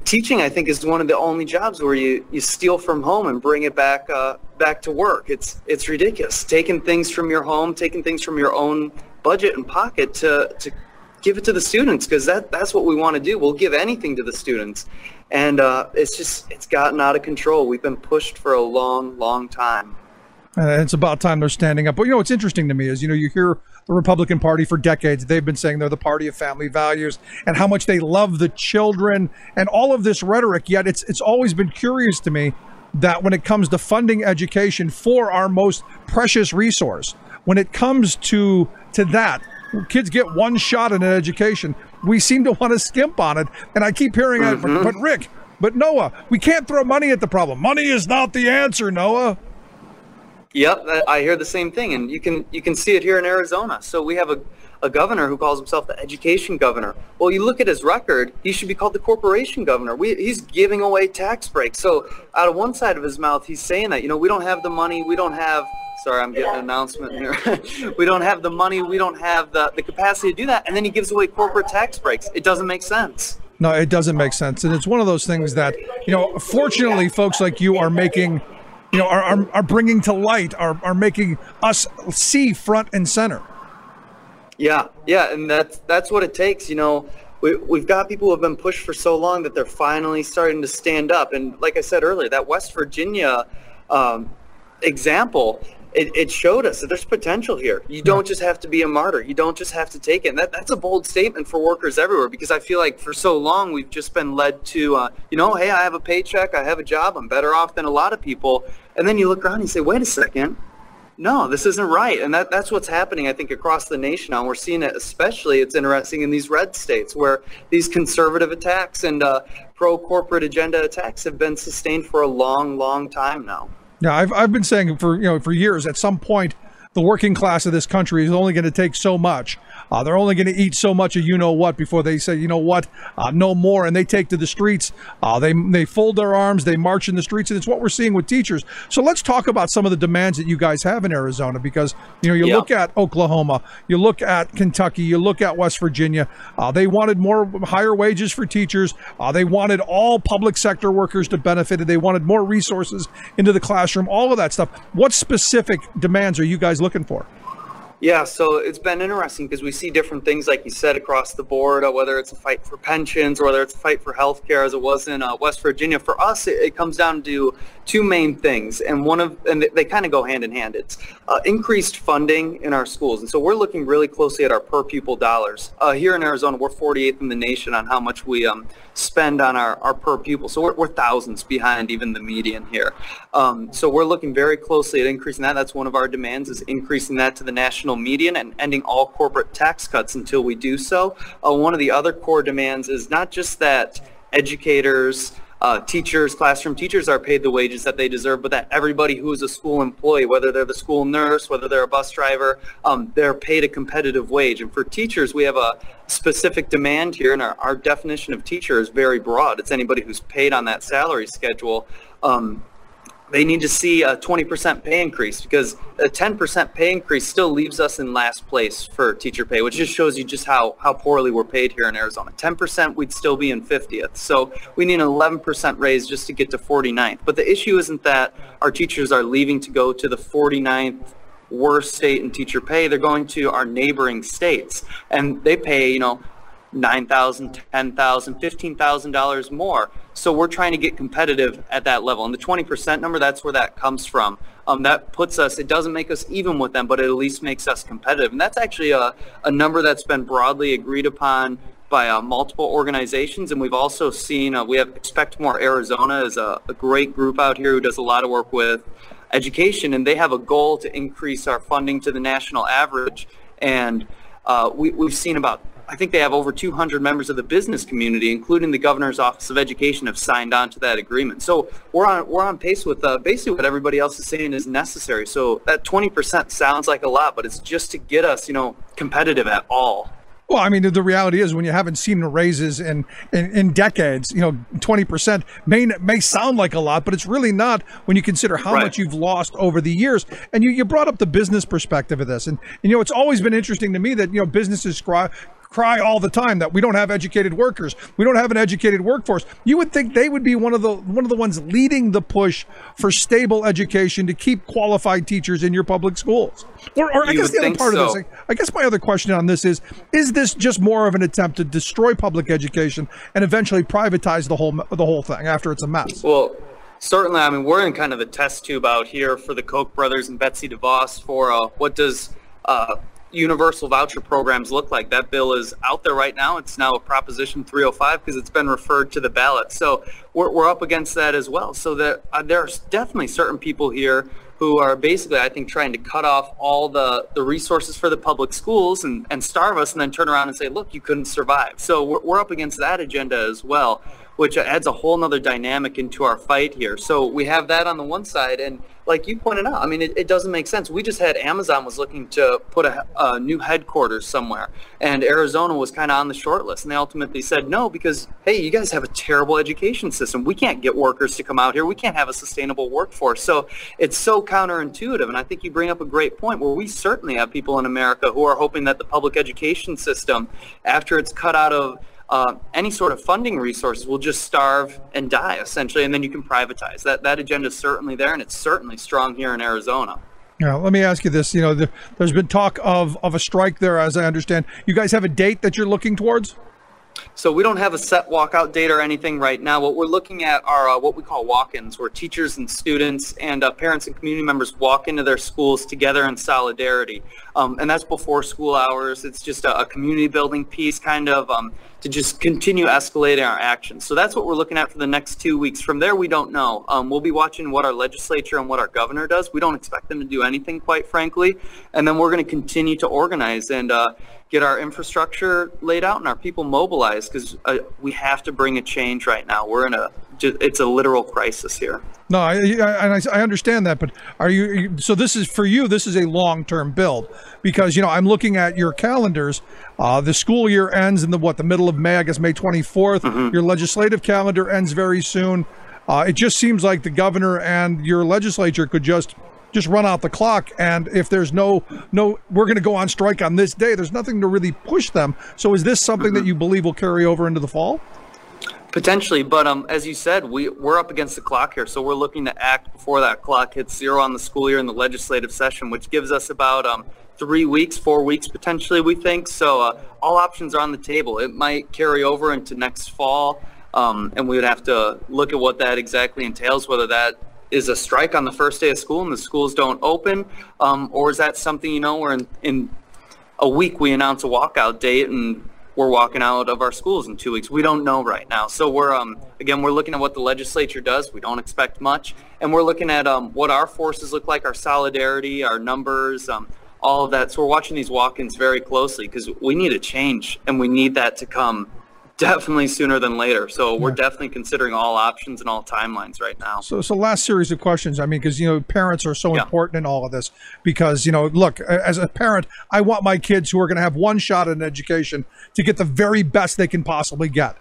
teaching, I think, is one of the only jobs where you steal from home and bring it back to work. It's ridiculous. Taking things from your home, taking things from your own budget and pocket to give it to the students, because that's what we want to do. We'll give anything to the students. And it's gotten out of control. We've been pushed for a long, long time. It's about time they're standing up. But what's interesting to me is, you hear the Republican Party for decades. They've been saying they're the party of family values and how much they love the children and all of this rhetoric. Yet it's always been curious to me that when it comes to funding education for our most precious resource, when it comes to that, kids get one shot at an education, we seem to want to skimp on it. And I keep hearing it, but Rick, but Noah, we can't throw money at the problem. Money is not the answer, Noah. Yep, I hear the same thing, and you can see it here in Arizona. So we have a governor who calls himself the education governor. Well, you look at his record, he should be called the corporation governor. He's giving away tax breaks. So out of one side of his mouth, he's saying that, we don't have the money, we don't have, sorry, I'm getting an announcement here. We don't have the money, we don't have the capacity to do that. And then he gives away corporate tax breaks. It doesn't make sense. No, it doesn't make sense. And it's one of those things that, fortunately, folks like you are making, are bringing to light, are making us see front and center. Yeah, and that's what it takes. We've got people who have been pushed for so long that they're finally starting to stand up. And like I said earlier, that West Virginia example, it showed us that there's potential here. You don't just have to be a martyr. You don't just have to take it. And that's a bold statement for workers everywhere, because I feel like for so long we've just been led to, hey, I have a paycheck, I have a job, I'm better off than a lot of people. And then you look around and you say, wait a second, no, this isn't right. And that's what's happening, I think, across the nation now. And we're seeing it especially, it's interesting, in these red states where these conservative attacks and pro-corporate agenda attacks have been sustained for a long, long time now. Yeah, I've been saying for years, at some point, the working class of this country is only going to take so much. They're only going to eat so much of what before they say, no more. And they take to the streets. They fold their arms. They march in the streets. And it's what we're seeing with teachers. So let's talk about some of the demands that you guys have in Arizona, because, look at Oklahoma, you look at Kentucky, you look at West Virginia. They wanted higher wages for teachers. They wanted all public sector workers to benefit. They wanted more resources into the classroom, all of that stuff. What specific demands are you guys looking for? Yeah, so it's been interesting because we see different things, like you said, across the board, whether it's a fight for pensions or whether it's a fight for health care, as it was in West Virginia. For us, it comes down to two main things, and they kind of go hand in hand. It's increased funding in our schools, and so we're looking really closely at our per pupil dollars. Here in Arizona, we're 48th in the nation on how much we spend on our per pupil, so we're thousands behind even the median here. So we're looking very closely at increasing that. That's one of our demands, is increasing that to the national median and ending all corporate tax cuts until we do so. One of the other core demands is not just that educators, teachers, classroom teachers are paid the wages that they deserve, but that everybody who is a school employee, whether they're the school nurse, whether they're a bus driver, they're paid a competitive wage. And for teachers, we have a specific demand here, and our definition of teacher is very broad. It's anybody who's paid on that salary schedule. They need to see a 20% pay increase, because a 10% pay increase still leaves us in last place for teacher pay, which just shows you just how poorly we're paid here in Arizona. 10%, we'd still be in 50th. So we need an 11% raise just to get to 49th. But the issue isn't that our teachers are leaving to go to the 49th worst state in teacher pay. They're going to our neighboring states, and they pay, $9,000, $10,000, $15,000 more. So we're trying to get competitive at that level. And the 20% number, that's where that comes from. That puts us, it doesn't make us even with them, but it at least makes us competitive. And that's actually a number that's been broadly agreed upon by multiple organizations. And we've also seen, we have Expect More Arizona is a great group out here who does a lot of work with education, and they have a goal to increase our funding to the national average. And we've seen about, I think they have over 200 members of the business community, including the Governor's Office of Education, have signed on to that agreement. So we're on pace with basically what everybody else is saying is necessary. So that 20% sounds like a lot, but it's just to get us, competitive at all. Well, I mean, the reality is when you haven't seen raises in decades, 20% may sound like a lot, but it's really not when you consider how much you've lost over the years. And you brought up the business perspective of this. And it's always been interesting to me that, businesses cry all the time that we don't have educated workers. We don't have an educated workforce. You would think they would be one of the ones leading the push for stable education to keep qualified teachers in your public schools. Or I guess the other part of this, I guess my other question on this is this just more of an attempt to destroy public education and eventually privatize the whole thing after it's a mess? Well, certainly. I mean, we're in kind of a test tube out here for the Koch brothers and Betsy DeVos for what does universal voucher programs look like. That bill is out there right now. It's now a Proposition 305 because it's been referred to the ballot. So we're up against that as well. So that there's definitely certain people here who are basically, I think, trying to cut off all the resources for the public schools and starve us, and then turn around and say, look, you couldn't survive. So we're up against that agenda as well, which adds a whole nother dynamic into our fight here. So we have that on the one side, and like you pointed out, I mean, it doesn't make sense. We just had Amazon was looking to put a new headquarters somewhere, and Arizona was kind of on the short list, and they ultimately said no because, hey, you guys have a terrible education system. We can't get workers to come out here. We can't have a sustainable workforce. So it's so counterintuitive, and I think you bring up a great point where we certainly have people in America who are hoping that the public education system, after it's cut out of any sort of funding resources, will just starve and die, essentially, and then you can privatize. That agenda is certainly there, and it's certainly strong here in Arizona. Yeah, let me ask you this. There's been talk of a strike there, as I understand. You guys have a date that you're looking towards? So we don't have a set walkout date or anything right now. What we're looking at are what we call walk-ins, where teachers and students and parents and community members walk into their schools together in solidarity. And that's before school hours. It's just a community building piece, kind of to just continue escalating our actions. So that's what we're looking at for the next 2 weeks. From there, we don't know. We'll be watching what our legislature and what our governor does. We don't expect them to do anything, quite frankly. And then we're going to continue to organize and get our infrastructure laid out and our people mobilized, because we have to bring a change right now. We're in it's a literal crisis here. No, I understand that, but so this is for you, this is a long-term build, because, I'm looking at your calendars. The school year ends in the middle of May, I guess May 24th. Mm-hmm. Your legislative calendar ends very soon. It just seems like the governor and your legislature could just run out the clock, and if there's no we're going to go on strike on this day, there's nothing to really push them. So is this something that you believe will carry over into the fall? Potentially, but as you said, we're up against the clock here, so we're looking to act before that clock hits zero on the school year in the legislative session, which gives us about 3 weeks, 4 weeks potentially, we think. So all options are on the table. It might carry over into next fall, and we would have to look at what that exactly entails, whether that is a strike on the first day of school and the schools don't open, or is that something, where in a week we announce a walkout date and we're walking out of our schools in 2 weeks. We don't know right now. So we're looking at what the legislature does. We don't expect much. And we're looking at what our forces look like, our solidarity, our numbers, all of that. So we're watching these walk-ins very closely because we need a change, and we need that to come definitely sooner than later. So we're definitely considering all options and all timelines right now. So last series of questions. I mean, because, parents are so important in all of this because, look, as a parent, I want my kids who are going to have one shot at an education to get the very best they can possibly get.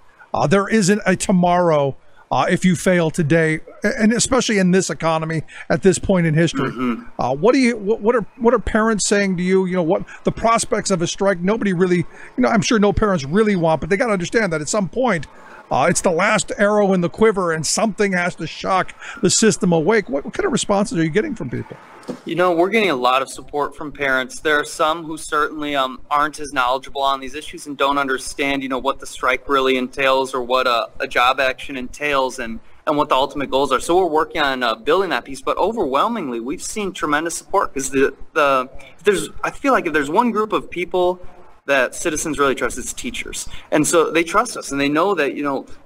There isn't a tomorrow if you fail today, and especially in this economy at this point in history. What are parents saying to you? What the prospects of a strike? Nobody really, I'm sure no parents really want, but they got to understand that at some point, it's the last arrow in the quiver, and something has to shock the system awake. What kind of responses are you getting from people? We're getting a lot of support from parents. There are some who certainly aren't as knowledgeable on these issues and don't understand, what the strike really entails or what a job action entails and what the ultimate goals are. So we're working on building that piece. But overwhelmingly, we've seen tremendous support because I feel like if there's one group of people that citizens really trust, it's teachers. And so they trust us, and they know that,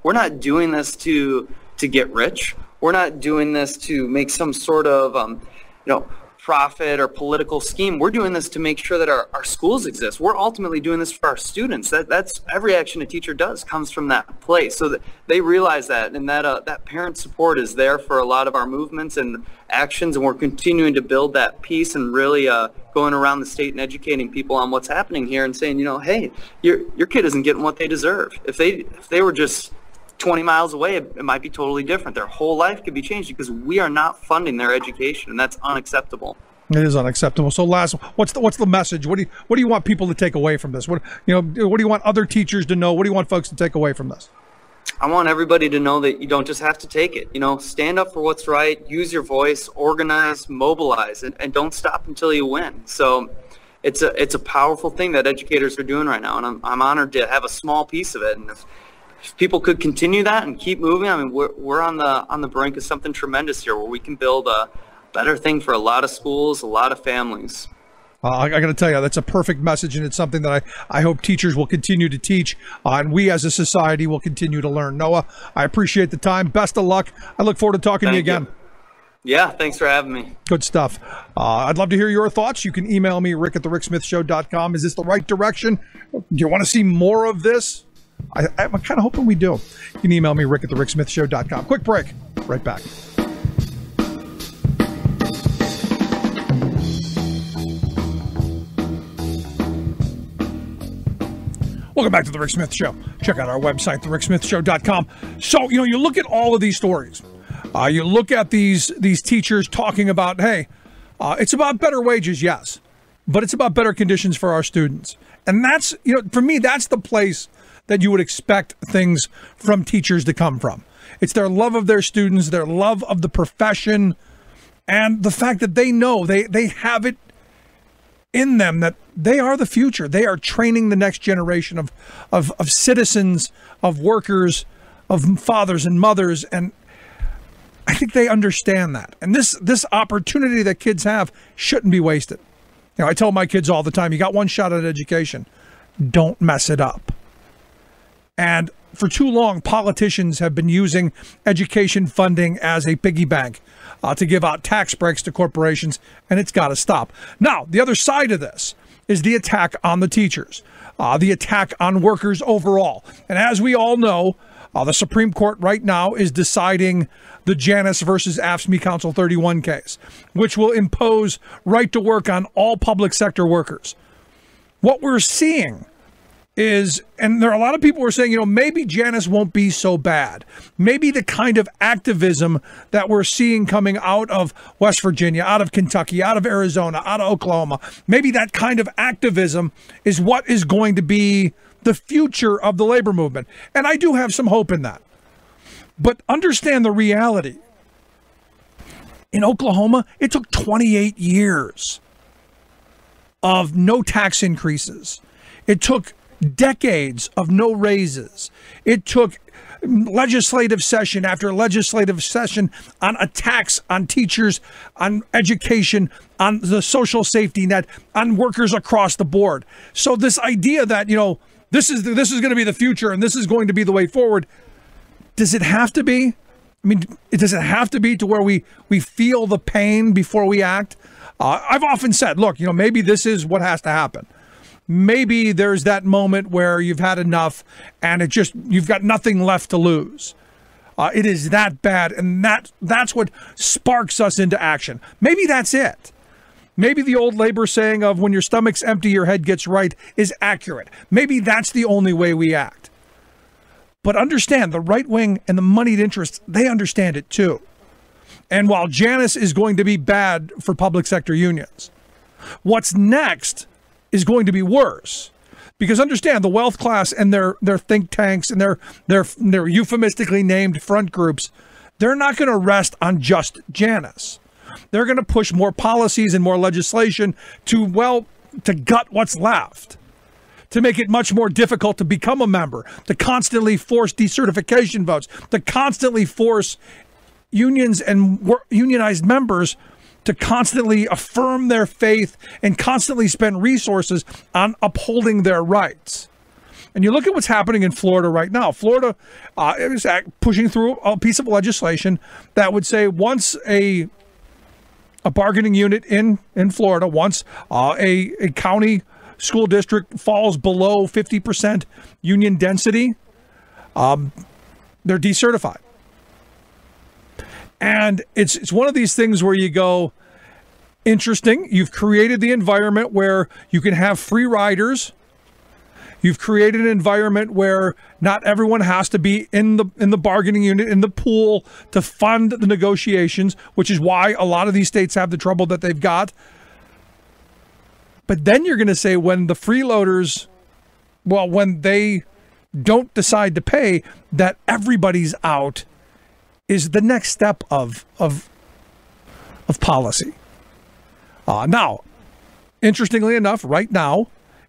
we're not doing this to get rich. We're not doing this to make some sort of profit or political scheme. We're doing this to make sure that our schools exist. We're ultimately doing this for our students. That's every action a teacher does comes from that place. So that they realize that, and that parent support is there for a lot of our movements and actions, and we're continuing to build that piece and really going around the state and educating people on what's happening here and saying, hey, your kid isn't getting what they deserve. If they were just 20 miles away, it might be totally different. Their whole life could be changed because we are not funding their education, and that's unacceptable. It is unacceptable. So last, what's the message? What do you want people to take away from this? What do you want other teachers to know? What do you want folks to take away from this? I want everybody to know that you don't just have to take it. Stand up for what's right, use your voice, organize, mobilize, and don't stop until you win. So it's a powerful thing that educators are doing right now, and I'm honored to have a small piece of it. And if people could continue that and keep moving, I mean, we're on the brink of something tremendous here where we can build a better thing for a lot of schools, a lot of families. I got to tell you, that's a perfect message, and it's something that I hope teachers will continue to teach, and we as a society will continue to learn. Noah, I appreciate the time. Best of luck. I look forward to talking to you again. Yeah, thanks for having me. Good stuff. I'd love to hear your thoughts. You can email me, rick@thericksmithshow.com. Is this the right direction? Do you want to see more of this? I'm kind of hoping we do. You can email me, rick@thericksmithshow.com. Quick break. Right back. Welcome back to The Rick Smith Show. Check out our website, thericksmithshow.com. So, you look at all of these stories. You look at these teachers talking about, hey, it's about better wages, yes, but it's about better conditions for our students. And that's, for me, that's the place that you would expect things from teachers to come from. It's their love of their students, their love of the profession, and the fact that they know they have it in them that they are the future. They are training the next generation of citizens, of workers, of fathers and mothers, and I think they understand that. And this opportunity that kids have shouldn't be wasted. I tell my kids all the time, you got one shot at education. Don't mess it up. And for too long, politicians have been using education funding as a piggy bank to give out tax breaks to corporations, and it's got to stop. Now, the other side of this is the attack on the teachers, the attack on workers overall. And as we all know, the Supreme Court right now is deciding the Janus versus AFSCME Council 31 case, which will impose right to work on all public sector workers. What we're seeing is, and there are a lot of people who are saying, maybe Janus won't be so bad. Maybe the kind of activism that we're seeing coming out of West Virginia, out of Kentucky, out of Arizona, out of Oklahoma, maybe that kind of activism is what is going to be the future of the labor movement. And I do have some hope in that. But understand the reality. In Oklahoma, it took 28 years of no tax increases. It took decades of no raises. It took legislative session after legislative session on attacks on teachers, on education, on the social safety net, on workers across the board. So this idea that, this is going to be the future and this is going to be the way forward, does it have to be? I mean, does it have to be to where we feel the pain before we act? I've often said, look, maybe this is what has to happen. Maybe there's that moment where you've had enough and you've got nothing left to lose. It is that bad, and that's what sparks us into action. Maybe that's it. Maybe the old labor saying of when your stomach's empty, your head gets right is accurate. Maybe that's the only way we act. But understand, the right wing and the moneyed interests, they understand it too. And while Janus is going to be bad for public sector unions, what's next is going to be worse. Because understand, the wealth class and their think tanks and their euphemistically named front groups, they're not going to rest on just Janus. They're going to push more policies and more legislation to gut what's left, to make it much more difficult to become a member, to constantly force decertification votes, to constantly force unions and unionized members to constantly affirm their faith and constantly spend resources on upholding their rights. And you look at what's happening in Florida right now. Florida is pushing through a piece of legislation that would say once a bargaining unit in Florida, once a county school district falls below 50% union density, they're decertified. And it's one of these things where you go, interesting, you've created the environment where you can have free riders. You've created an environment where not everyone has to be in the bargaining unit, in the pool to fund the negotiations, which is why a lot of these states have the trouble that they've got. But then you're going to say when the freeloaders, when they don't decide to pay, that everybody's out is the next step of policy. Now, interestingly enough, right now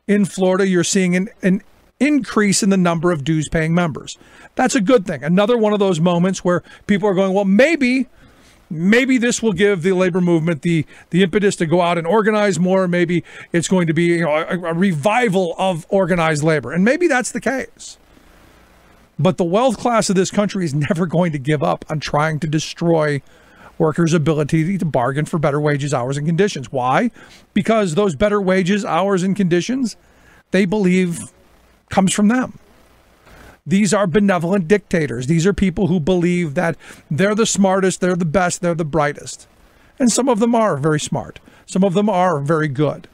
in Florida, you're seeing an increase in the number of dues-paying members. That's a good thing. Another one of those moments where people are going, well, maybe this will give the labor movement the impetus to go out and organize more. Maybe it's going to be a revival of organized labor. And maybe that's the case. But the wealth class of this country is never going to give up on trying to destroy workers' ability to bargain for better wages, hours, and conditions. Why? Because those better wages, hours, and conditions, they believe comes from them. These are benevolent dictators. These are people who believe that they're the smartest, they're the best, they're the brightest. And some of them are very smart. Some of them are very good.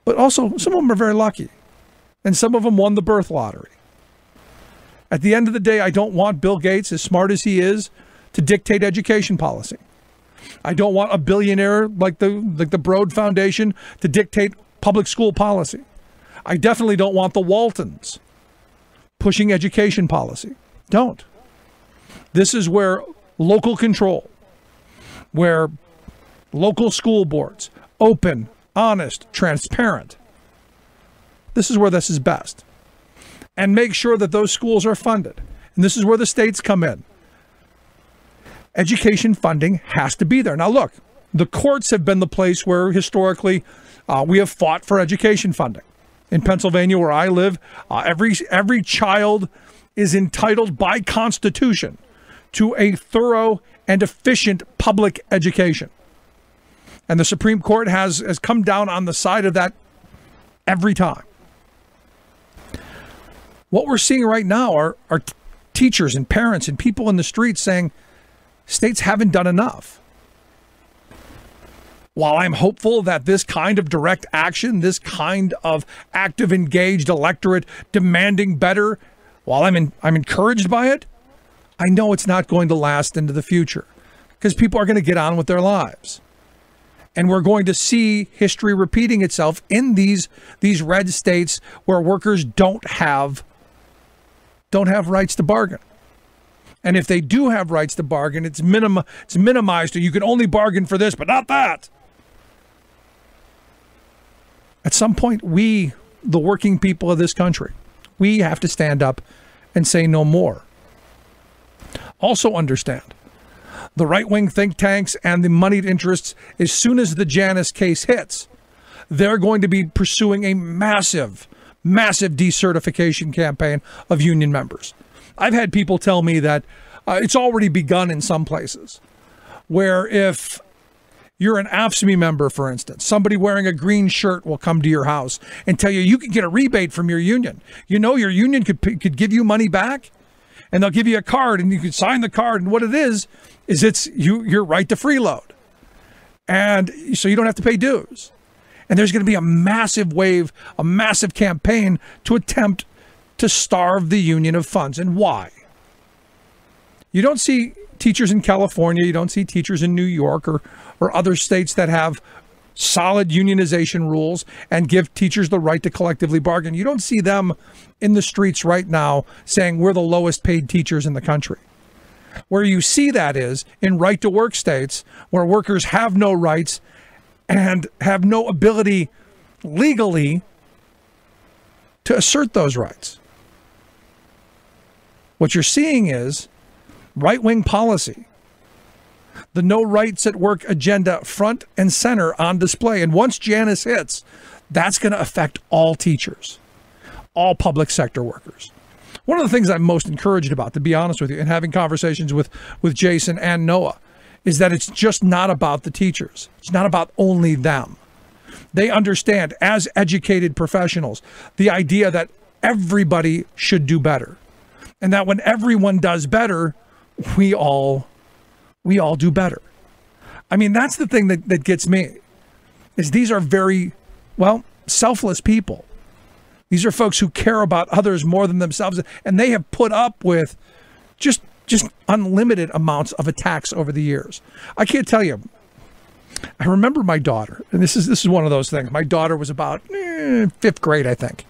But also, some of them are very lucky. And some of them won the birth lottery. At the end of the day, I don't want Bill Gates, as smart as he is, to dictate education policy. I don't want a billionaire like the Broad Foundation to dictate public school policy. I definitely don't want the Waltons pushing education policy. Don't. This is where local control, where local school boards, open, honest, transparent, this is where this is best. And make sure that those schools are funded. And this is where the states come in. Education funding has to be there. Now, look, the courts have been the place where historically we have fought for education funding. In Pennsylvania, where I live, every child is entitled by Constitution to a thorough and efficient public education. And the Supreme Court has come down on the side of that every time. What we're seeing right now are teachers and parents and people in the streets saying states haven't done enough. While I'm hopeful that this kind of direct action, this kind of active, engaged electorate demanding better, while I'm encouraged by it, I know it's not going to last into the future because people are going to get on with their lives. And we're going to see history repeating itself in these red states where workers don't have rights to bargain. And if they do have rights to bargain, it's minimized to you can only bargain for this, but not that. At some point, we, the working people of this country, we have to stand up and say no more. Also understand, the right-wing think tanks and the moneyed interests, as soon as the Janus case hits, they're going to be pursuing a massive decertification campaign of union members. I've had people tell me that it's already begun in some places, where if you're an AFSCME member, for instance, somebody wearing a green shirt will come to your house and tell you you can get a rebate from your union. You know, your union could give you money back, and they'll give you a card, and you can sign the card. And what it is it's your right to freeload, and so you don't have to pay dues. And there's going to be a massive wave, a massive campaign to attempt to starve the union of funds. And why? You don't see teachers in California, you don't see teachers in New York or other states that have solid unionization rules and give teachers the right to collectively bargain. You don't see them in the streets right now saying we're the lowest paid teachers in the country. Where you see that is in right to work states where workers have no rights and have no ability legally to assert those rights. What you're seeing is right-wing policy, the no rights at work agenda front and center on display. And once Janus hits, that's going to affect all teachers, all public sector workers. One of the things I'm most encouraged about, to be honest with you, in having conversations with Jason and Noah, is that it's just not about the teachers. It's not about only them. They understand, as educated professionals, the idea that everybody should do better. And that when everyone does better, we all do better. I mean, that's the thing that gets me, is these are very, selfless people. These are folks who care about others more than themselves, and they have put up with just unlimited amounts of attacks over the years. I can't tell you. I remember my daughter, and this is one of those things. My daughter was about 5th grade, I think.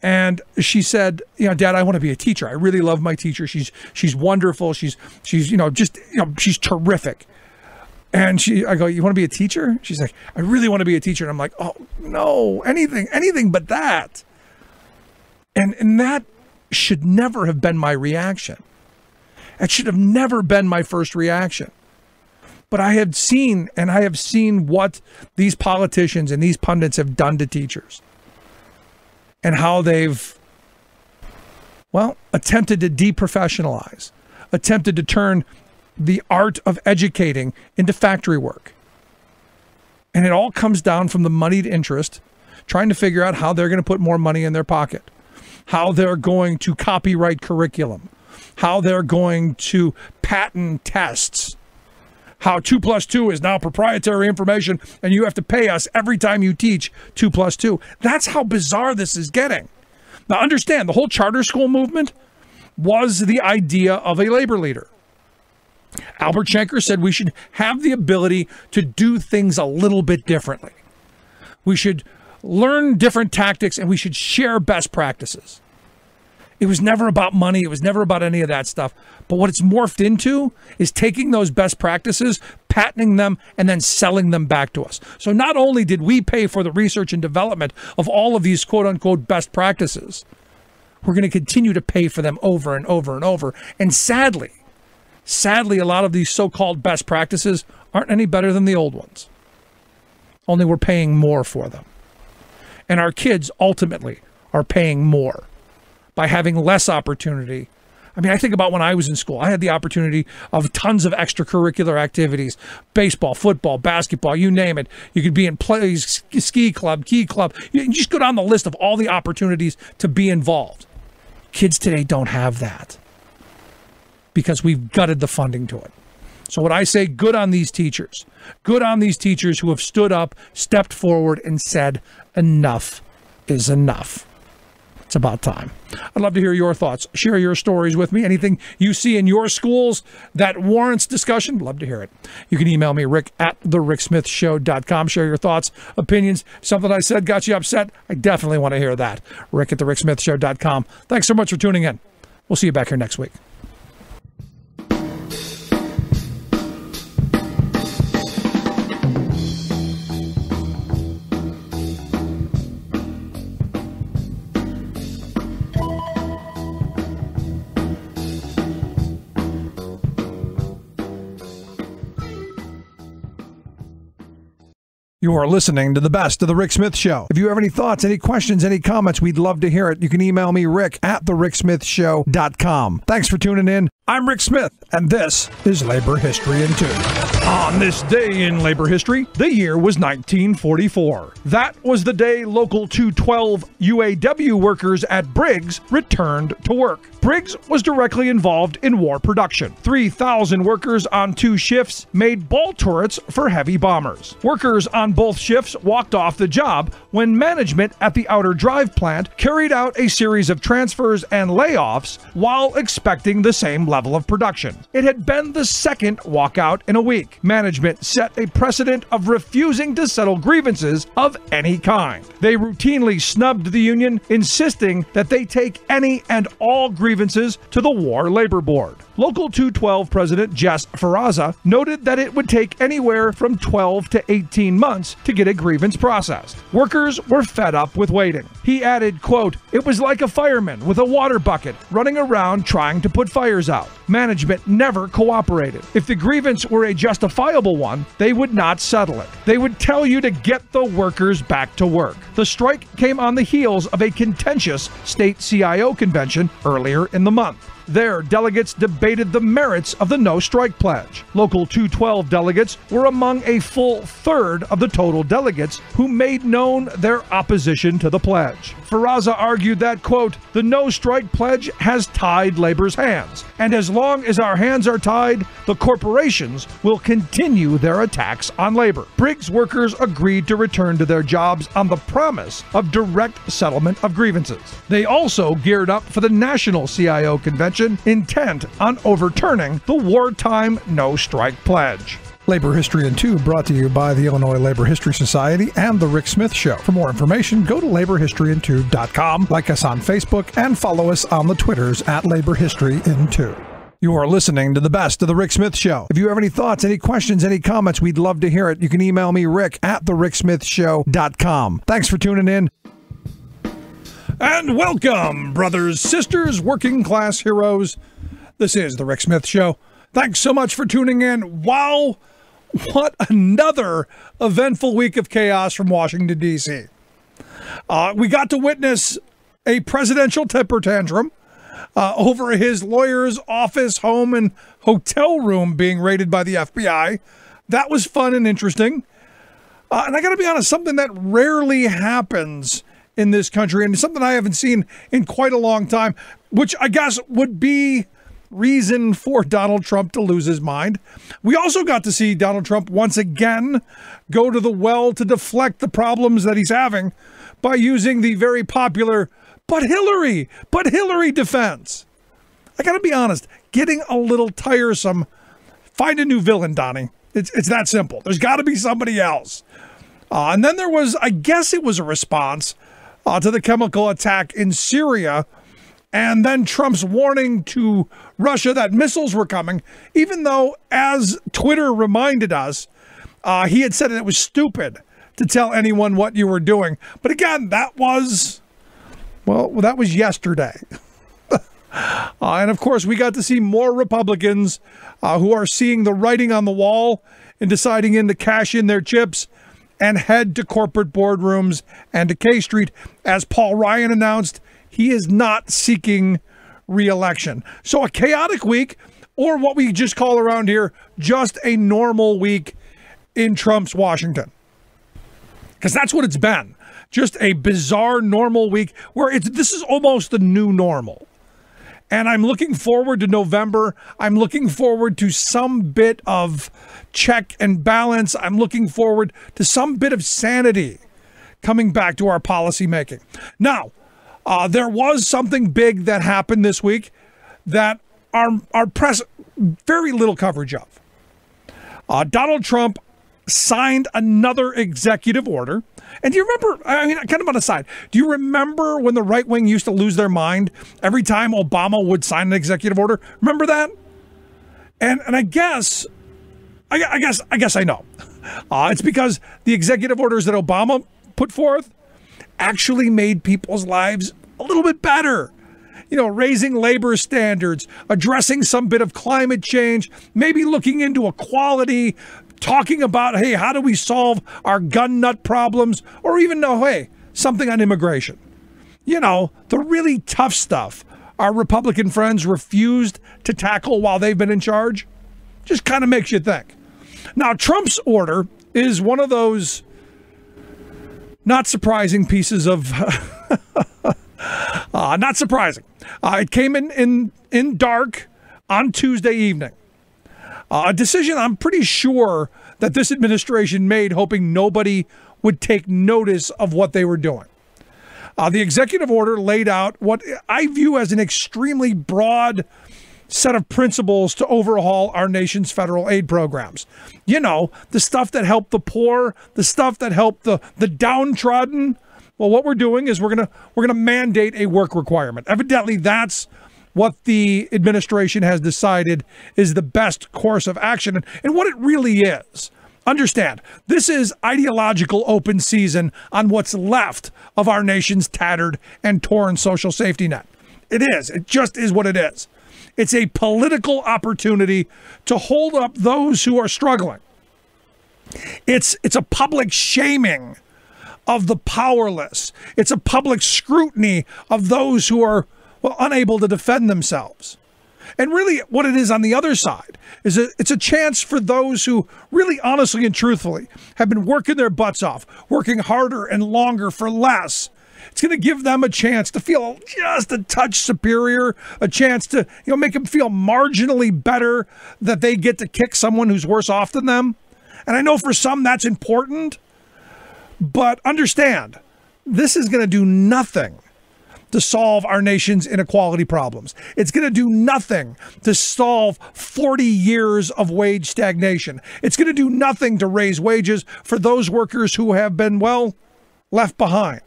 And she said, Dad, I want to be a teacher. I really love my teacher. She's wonderful. She's she's terrific. And I go, you want to be a teacher? She's like, I really want to be a teacher. And I'm like, oh no, anything but that. And that should never have been my reaction. It should have never been my first reaction. But I have seen what these politicians and these pundits have done to teachers. And how they've, attempted to deprofessionalize, attempted to turn the art of educating into factory work. And it all comes down from the moneyed interest trying to figure out how they're going to put more money in their pocket, how they're going to copyright curriculum, how they're going to patent tests, how 2 + 2 is now proprietary information and you have to pay us every time you teach 2 + 2. That's how bizarre this is getting. Now understand, the whole charter school movement was the idea of a labor leader. Albert Shanker said we should have the ability to do things a little bit differently. We should learn different tactics and we should share best practices. It was never about money. It was never about any of that stuff. But what it's morphed into is taking those best practices, patenting them, and then selling them back to us. So not only did we pay for the research and development of all of these quote-unquote best practices, we're going to continue to pay for them over and over and over. And sadly, a lot of these so-called best practices aren't any better than the old ones. Only we're paying more for them. And our kids ultimately are paying more by having less opportunity. I mean, I think about when I was in school, I had the opportunity of tons of extracurricular activities, baseball, football, basketball, you name it. You could be in plays, ski club, key club. You just go down the list of all the opportunities to be involved. Kids today don't have that because we've gutted the funding to it. So what I say, good on these teachers. Good on these teachers who have stood up, stepped forward, and said, enough is enough. It's about time. I'd love to hear your thoughts. Share your stories with me. Anything you see in your schools that warrants discussion, love to hear it. You can email me, rick@thericksmithshow.com. Share your thoughts, opinions. Something I said got you upset? I definitely want to hear that. rick@thericksmithshow.com. Thanks so much for tuning in. We'll see you back here next week. You are listening to the best of The Rick Smith Show. If you have any thoughts, any questions, any comments, we'd love to hear it. You can email me, rick@thericksmithshow.com. Thanks for tuning in. I'm Rick Smith, and this is Labor History in 2. On this day in labor history, the year was 1944. That was the day Local 212 UAW workers at Briggs returned to work. Briggs was directly involved in war production. 3,000 workers on 2 shifts made ball turrets for heavy bombers. Workers on both shifts walked off the job when management at the Outer Drive plant carried out a series of transfers and layoffs while expecting the same level of production. It had been the second walkout in a week. Management set a precedent of refusing to settle grievances of any kind. They routinely snubbed the union, insisting that they take any and all grievances to the War Labor Board. Local 212 President Jess Ferraza noted that it would take anywhere from 12 to 18 months to get a grievance processed. Workers were fed up with waiting. He added, quote, "It was like a fireman with a water bucket running around trying to put fires out. Management never cooperated. If the grievance were a justifiable one, they would not settle it. They would tell you to get the workers back to work." The strike came on the heels of a contentious state CIO convention earlier in the month. There, delegates debated the merits of the no strike pledge. Local 212 delegates were among a full third of the total delegates who made known their opposition to the pledge. Ferraza argued that, quote, "The no strike pledge has tied labor's hands, and as long as our hands are tied, the corporations will continue their attacks on labor." Briggs workers agreed to return to their jobs on the promise of direct settlement of grievances. They also geared up for the national CIO convention, intent on overturning the wartime no-strike pledge. Labor History in 2 brought to you by the Illinois Labor History Society and The Rick Smith Show. For more information, go to laborhistoryin2.com, like us on Facebook, and follow us on the Twitters at Labor History in 2. You are listening to the best of The Rick Smith Show. If you have any thoughts, any questions, any comments, we'd love to hear it. You can email me, rick@thericksmithshow.com. Thanks for tuning in. And welcome, brothers, sisters, working class heroes. This is The Rick Smith Show. Thanks so much for tuning in. Wow, what another eventful week of chaos from Washington, D.C. We got to witness a presidential temper tantrum over his lawyer's office, home, and hotel room being raided by the FBI. That was fun and interesting. And I got to be honest, something that rarely happens in this country, and something I haven't seen in quite a long time, which I guess would be reason for Donald Trump to lose his mind. We also got to see Donald Trump once again go to the well to deflect the problems that he's having by using the very popular but Hillary defense. I got to be honest, getting a little tiresome. Find a new villain, Donnie. It's that simple. There's got to be somebody else. And then there was, I guess it was a response to the chemical attack in Syria, and then Trump's warning to Russia that missiles were coming, even though, as Twitter reminded us, he had said it was stupid to tell anyone what you were doing. But again, that was yesterday. And of course, we got to see more Republicans who are seeing the writing on the wall and deciding to cash in their chips and head to corporate boardrooms and to K Street. As Paul Ryan announced, he is not seeking re-election. So a chaotic week, or what we just call around here, just a normal week in Trump's Washington. Because that's what it's been. Just a bizarre normal week where this is almost the new normal. And I'm looking forward to November. I'm looking forward to some bit of check and balance. I'm looking forward to some bit of sanity coming back to our policy making. Now, there was something big that happened this week that our press very little coverage of. Donald Trump signed another executive order. And do you remember, kind of on a side, do you remember when the right wing used to lose their mind every time Obama would sign an executive order? Remember that? And I guess I know. It's because the executive orders that Obama put forth actually made people's lives a little bit better. Raising labor standards, addressing some bit of climate change, maybe looking into equality, talking about, hey, how do we solve our gun nut problems? Or even, no, hey, something on immigration. You know, the really tough stuff our Republican friends refused to tackle while they've been in charge. Just kind of makes you think. Now, Trump's order is one of those not surprising pieces of... not surprising. It came in dark on Tuesday evening. A decision I'm pretty sure that this administration made, hoping nobody would take notice of what they were doing. The executive order laid out what I view as an extremely broad set of principles to overhaul our nation's federal aid programs. You know, the stuff that help the poor, the stuff that help the downtrodden. Well, what we're doing is we're gonna mandate a work requirement. Evidently, that's what the administration has decided is the best course of action, and what it really is. Understand, this is ideological open season on what's left of our nation's tattered and torn social safety net. It is. It just is what it is. It's a political opportunity to hold up those who are struggling. It's a public shaming of the powerless. It's a public scrutiny of those who are unable to defend themselves. And really what it is on the other side is it's a chance for those who really honestly and truthfully have been working their butts off, working harder and longer for less. It's going to give them a chance to feel just a touch superior, a chance to, make them feel marginally better that they get to kick someone who's worse off than them. And I know for some that's important, but understand, this is going to do nothing to solve our nation's inequality problems. It's going to do nothing to solve 40 years of wage stagnation. It's going to do nothing to raise wages for those workers who have been, left behind.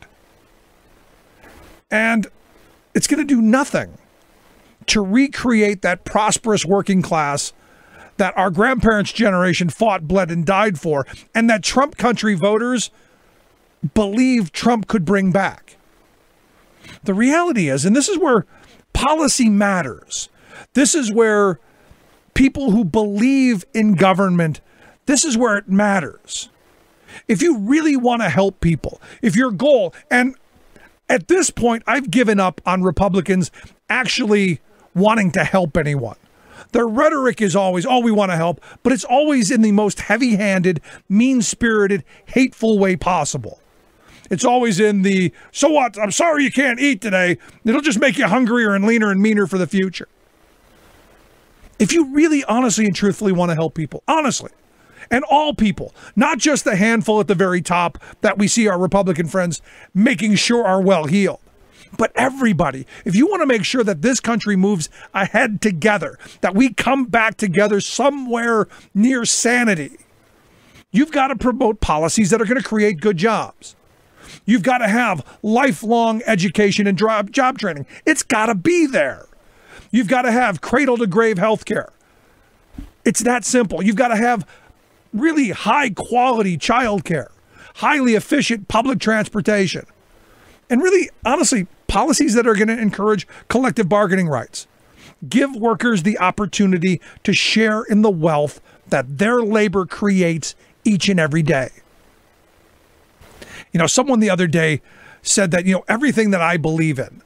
And it's going to do nothing to recreate that prosperous working class that our grandparents' generation fought, bled, and died for, and that Trump country voters believe Trump could bring back. The reality is, and this is where policy matters, this is where people who believe in government, this is where it matters. If you really want to help people, if your goal, and at this point, I've given up on Republicans actually wanting to help anyone. Their rhetoric is always, we want to help, but it's always in the most heavy-handed, mean-spirited, hateful way possible. It's always in the, so what, I'm sorry you can't eat today. It'll just make you hungrier and leaner and meaner for the future. If you really honestly and truthfully want to help people, honestly, and all people, not just the handful at the very top that we see our Republican friends making sure are well-heeled, but everybody, if you want to make sure that this country moves ahead together, that we come back together somewhere near sanity, you've got to promote policies that are going to create good jobs. You've got to have lifelong education and job training. It's got to be there. You've got to have cradle-to-grave health care. It's that simple. You've got to have really high-quality child care, highly efficient public transportation, and really, honestly, policies that are going to encourage collective bargaining rights. Give workers the opportunity to share in the wealth that their labor creates each and every day. Someone the other day said that, everything that I believe in,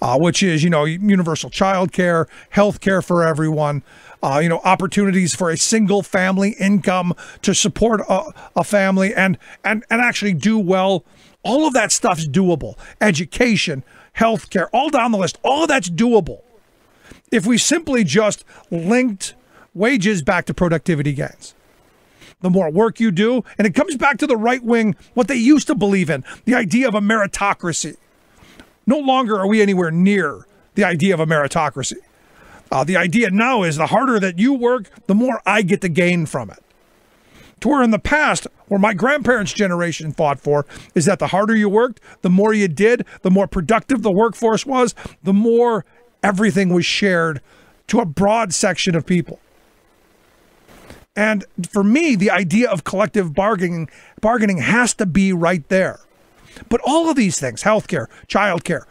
which is, universal child care, health care for everyone, opportunities for a single family income to support a family and actually do well. All of that stuff's doable. Education, health care, all down the list. All of that's doable if we simply just linked wages back to productivity gains. The more work you do, and it comes back to the right wing, what they used to believe in, the idea of a meritocracy. No longer are we anywhere near the idea of a meritocracy. The idea now is the harder that you work, the more I get to gain from it. To where in the past, where my grandparents' generation fought for, is that the harder you worked, the more you did, the more productive the workforce was, the more everything was shared to a broad section of people. And for me, the idea of collective bargaining has to be right there. But all of these things, healthcare, childcare,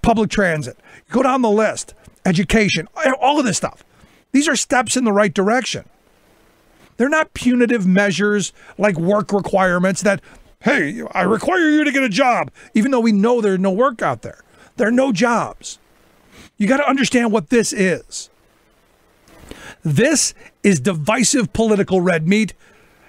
public transit, go down the list, education, all of this stuff, these are steps in the right direction. They're not punitive measures like work requirements that, hey, I require you to get a job, even though we know there's no work out there. There are no jobs. You got to understand what this is. This is divisive political red meat,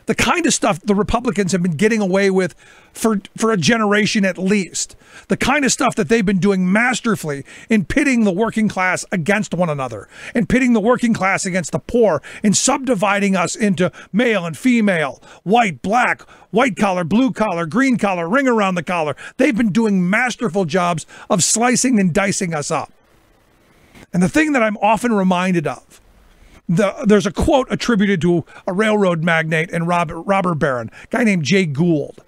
the kind of stuff the Republicans have been getting away with for a generation at least. The kind of stuff that they've been doing masterfully in pitting the working class against one another, and pitting the working class against the poor, and subdividing us into male and female, white, black, white collar, blue collar, green collar, ring around the collar. They've been doing masterful jobs of slicing and dicing us up. And the thing that I'm often reminded of, there's a quote attributed to a railroad magnate and robber baron, a guy named Jay Gould.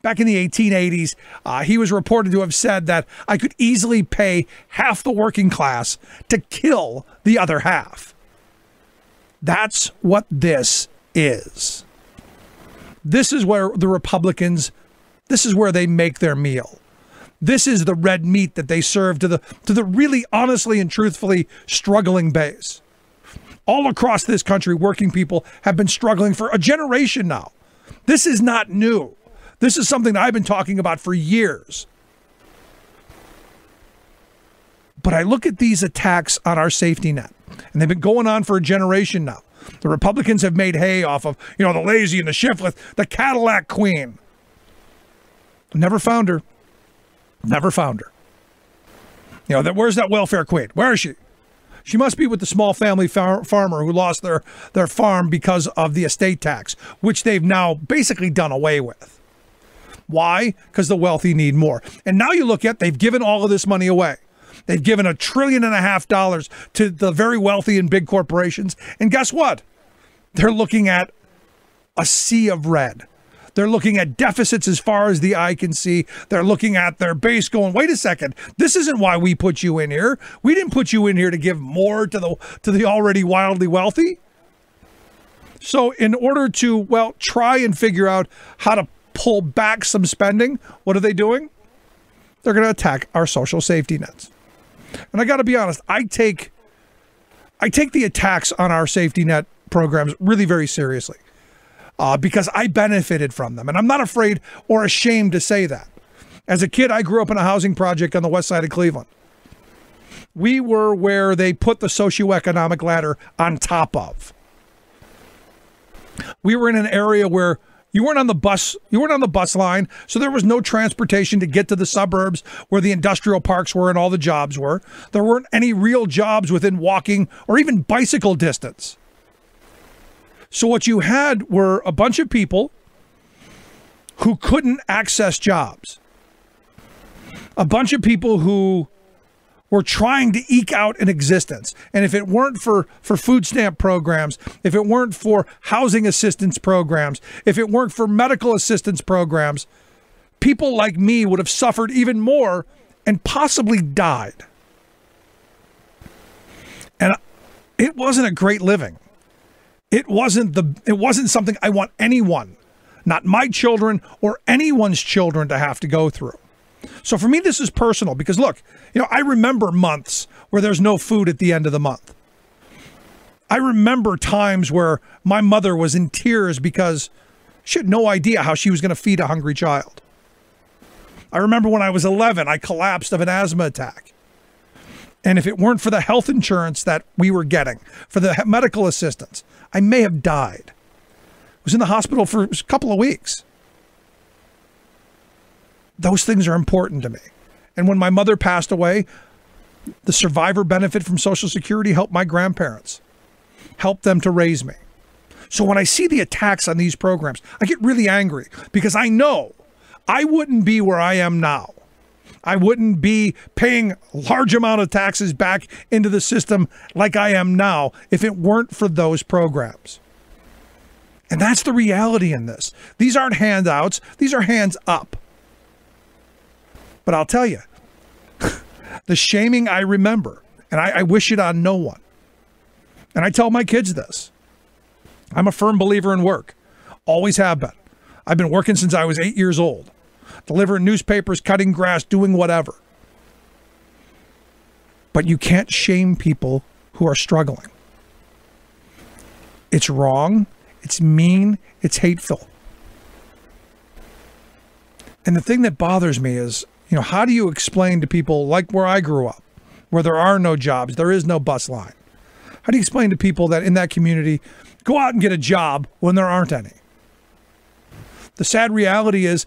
Back in the 1880s, he was reported to have said that I could easily pay half the working class to kill the other half. That's what this is. This is where the Republicans, this is where they make their meal. This is the red meat that they serve to the really honestly and truthfully struggling base. All across this country, working people have been struggling for a generation now. This is not new. This is something that I've been talking about for years. But I look at these attacks on our safety net, and they've been going on for a generation now. The Republicans have made hay off of, the lazy and the shiftless, the Cadillac Queen. Never found her. Never found her. Where's that welfare queen? Where is she? She must be with the small family farmer who lost their farm because of the estate tax, which they've now basically done away with. Why? Because the wealthy need more. And now you look at, they've given all of this money away. They've given $1.5 trillion to the very wealthy and big corporations. And guess what? They're looking at a sea of red. They're looking at deficits as far as the eye can see. They're looking at their base going, wait a second, this isn't why we put you in here. We didn't put you in here to give more to the already wildly wealthy. So in order to, try and figure out how to pull back some spending, what are they doing? They're going to attack our social safety nets. And I got to be honest, I take the attacks on our safety net programs really very seriously. Because I benefited from them. And I'm not afraid or ashamed to say that. As a kid, I grew up in a housing project on the west side of Cleveland. We were where they put the socioeconomic ladder on top of. We were in an area where you weren't on the bus line, so there was no transportation to get to the suburbs where the industrial parks were and all the jobs were. There weren't any real jobs within walking or even bicycle distance. So what you had were a bunch of people who couldn't access jobs. A bunch of people who were trying to eke out an existence. And if it weren't for food stamp programs, if it weren't for housing assistance programs, if it weren't for medical assistance programs, people like me would have suffered even more and possibly died. And it wasn't a great living. It wasn't something I want anyone, not my children or anyone's children, to have to go through. So for me, this is personal because look, I remember months where there's no food at the end of the month. I remember times where my mother was in tears because she had no idea how she was going to feed a hungry child. I remember when I was 11, I collapsed of an asthma attack. And if it weren't for the health insurance that we were getting, for the medical assistance, I may have died. I was in the hospital for a couple of weeks. Those things are important to me. And when my mother passed away, the survivor benefit from Social Security helped my grandparents, helped them to raise me. So when I see the attacks on these programs, I get really angry because I know I wouldn't be where I am now. I wouldn't be paying a large amount of taxes back into the system like I am now if it weren't for those programs. And that's the reality in this. These aren't handouts. These are hands up. But I'll tell you, the shaming I remember, and I wish it on no one. And I tell my kids this. I'm a firm believer in work. Always have been. I've been working since I was 8 years old. Delivering newspapers, cutting grass, doing whatever. But you can't shame people who are struggling. It's wrong. It's mean. It's hateful. And the thing that bothers me is, how do you explain to people like where I grew up, where there are no jobs, there is no bus line? How do you explain to people that in that community, go out and get a job when there aren't any? The sad reality is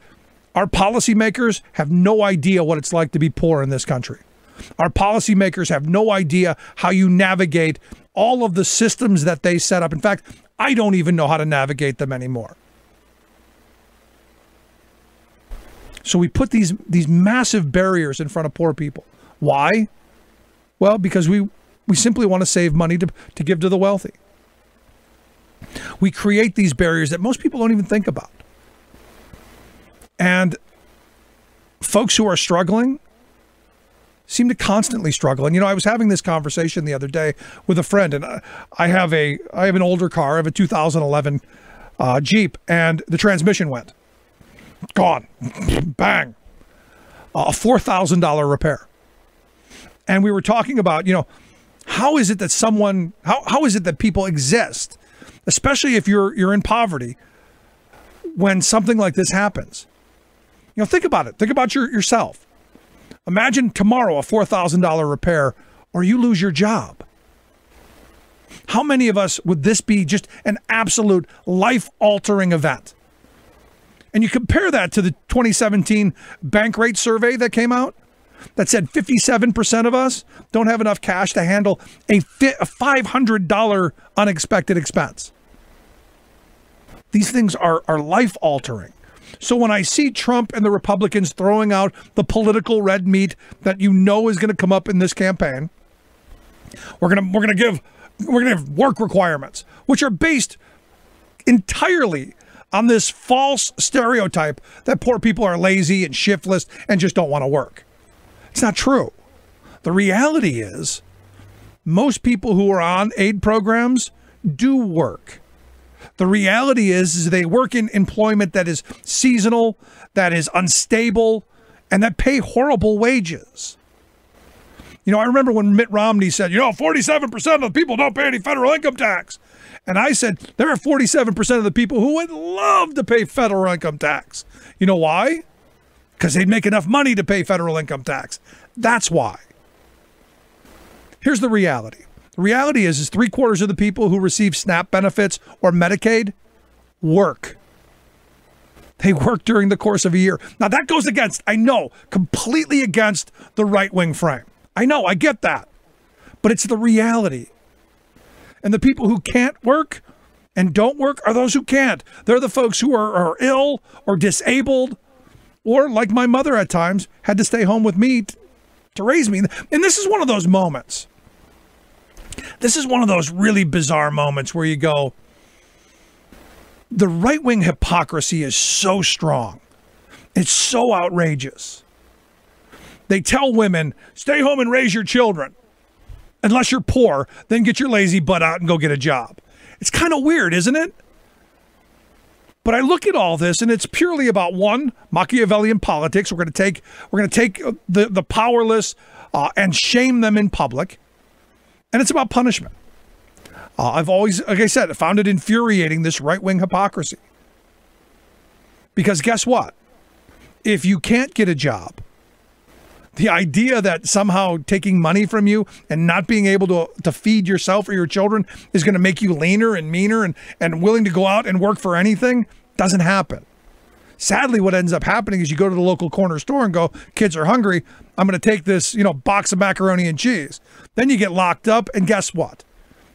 our policymakers have no idea what it's like to be poor in this country. Our policymakers have no idea how you navigate all of the systems that they set up. In fact, I don't even know how to navigate them anymore. So we put these massive barriers in front of poor people. Why? Well, because we simply want to save money to give to the wealthy. We create these barriers that most people don't even think about. And folks who are struggling seem to constantly struggle. And, I was having this conversation the other day with a friend, and I have an older car. I have a 2011 Jeep, and the transmission went. Gone. Bang. A $4,000 repair. And we were talking about, how is it that how is it that people exist, especially if you're in poverty, when something like this happens? Think about it. Think about yourself. Imagine tomorrow a $4,000 repair, or you lose your job. How many of us would this be just an absolute life-altering event? And you compare that to the 2017 Bankrate survey that came out that said 57% of us don't have enough cash to handle a $500 unexpected expense. These things are life-altering. So when I see Trump and the Republicans throwing out the political red meat that is going to come up in this campaign, we're going to give work requirements, which are based entirely on this false stereotype that poor people are lazy and shiftless and just don't want to work. It's not true. The reality is most people who are on aid programs do work. The reality is they work in employment that is seasonal, that is unstable, and that pay horrible wages. I remember when Mitt Romney said, 47% of the people don't pay any federal income tax. And I said, there are 47% of the people who would love to pay federal income tax. You know why? Because they'd make enough money to pay federal income tax. That's why. Here's the reality. The reality is 3/4 of the people who receive SNAP benefits or Medicaid work. They work during the course of a year. Now that goes completely against the right-wing frame. I know, I get that. But it's the reality. And the people who can't work and don't work are those who can't. They're the folks who are ill or disabled, or like my mother at times, had to stay home with me to raise me. And this is one of those moments. This is one of those really bizarre moments where you go, the right-wing hypocrisy is so strong. It's so outrageous. They tell women, stay home and raise your children. Unless you're poor, then get your lazy butt out and go get a job. It's kind of weird, isn't it? But I look at all this, and it's purely about, one, Machiavellian politics. We're going to take the powerless and shame them in public. And it's about punishment. I've always, like I said, found it infuriating, this right-wing hypocrisy. Because guess what? If you can't get a job, the idea that somehow taking money from you and not being able to feed yourself or your children is going to make you leaner and meaner and willing to go out and work for anything doesn't happen. Sadly, what ends up happening is you go to the local corner store and go, kids are hungry. I'm going to take this, box of macaroni and cheese. Then you get locked up, and guess what?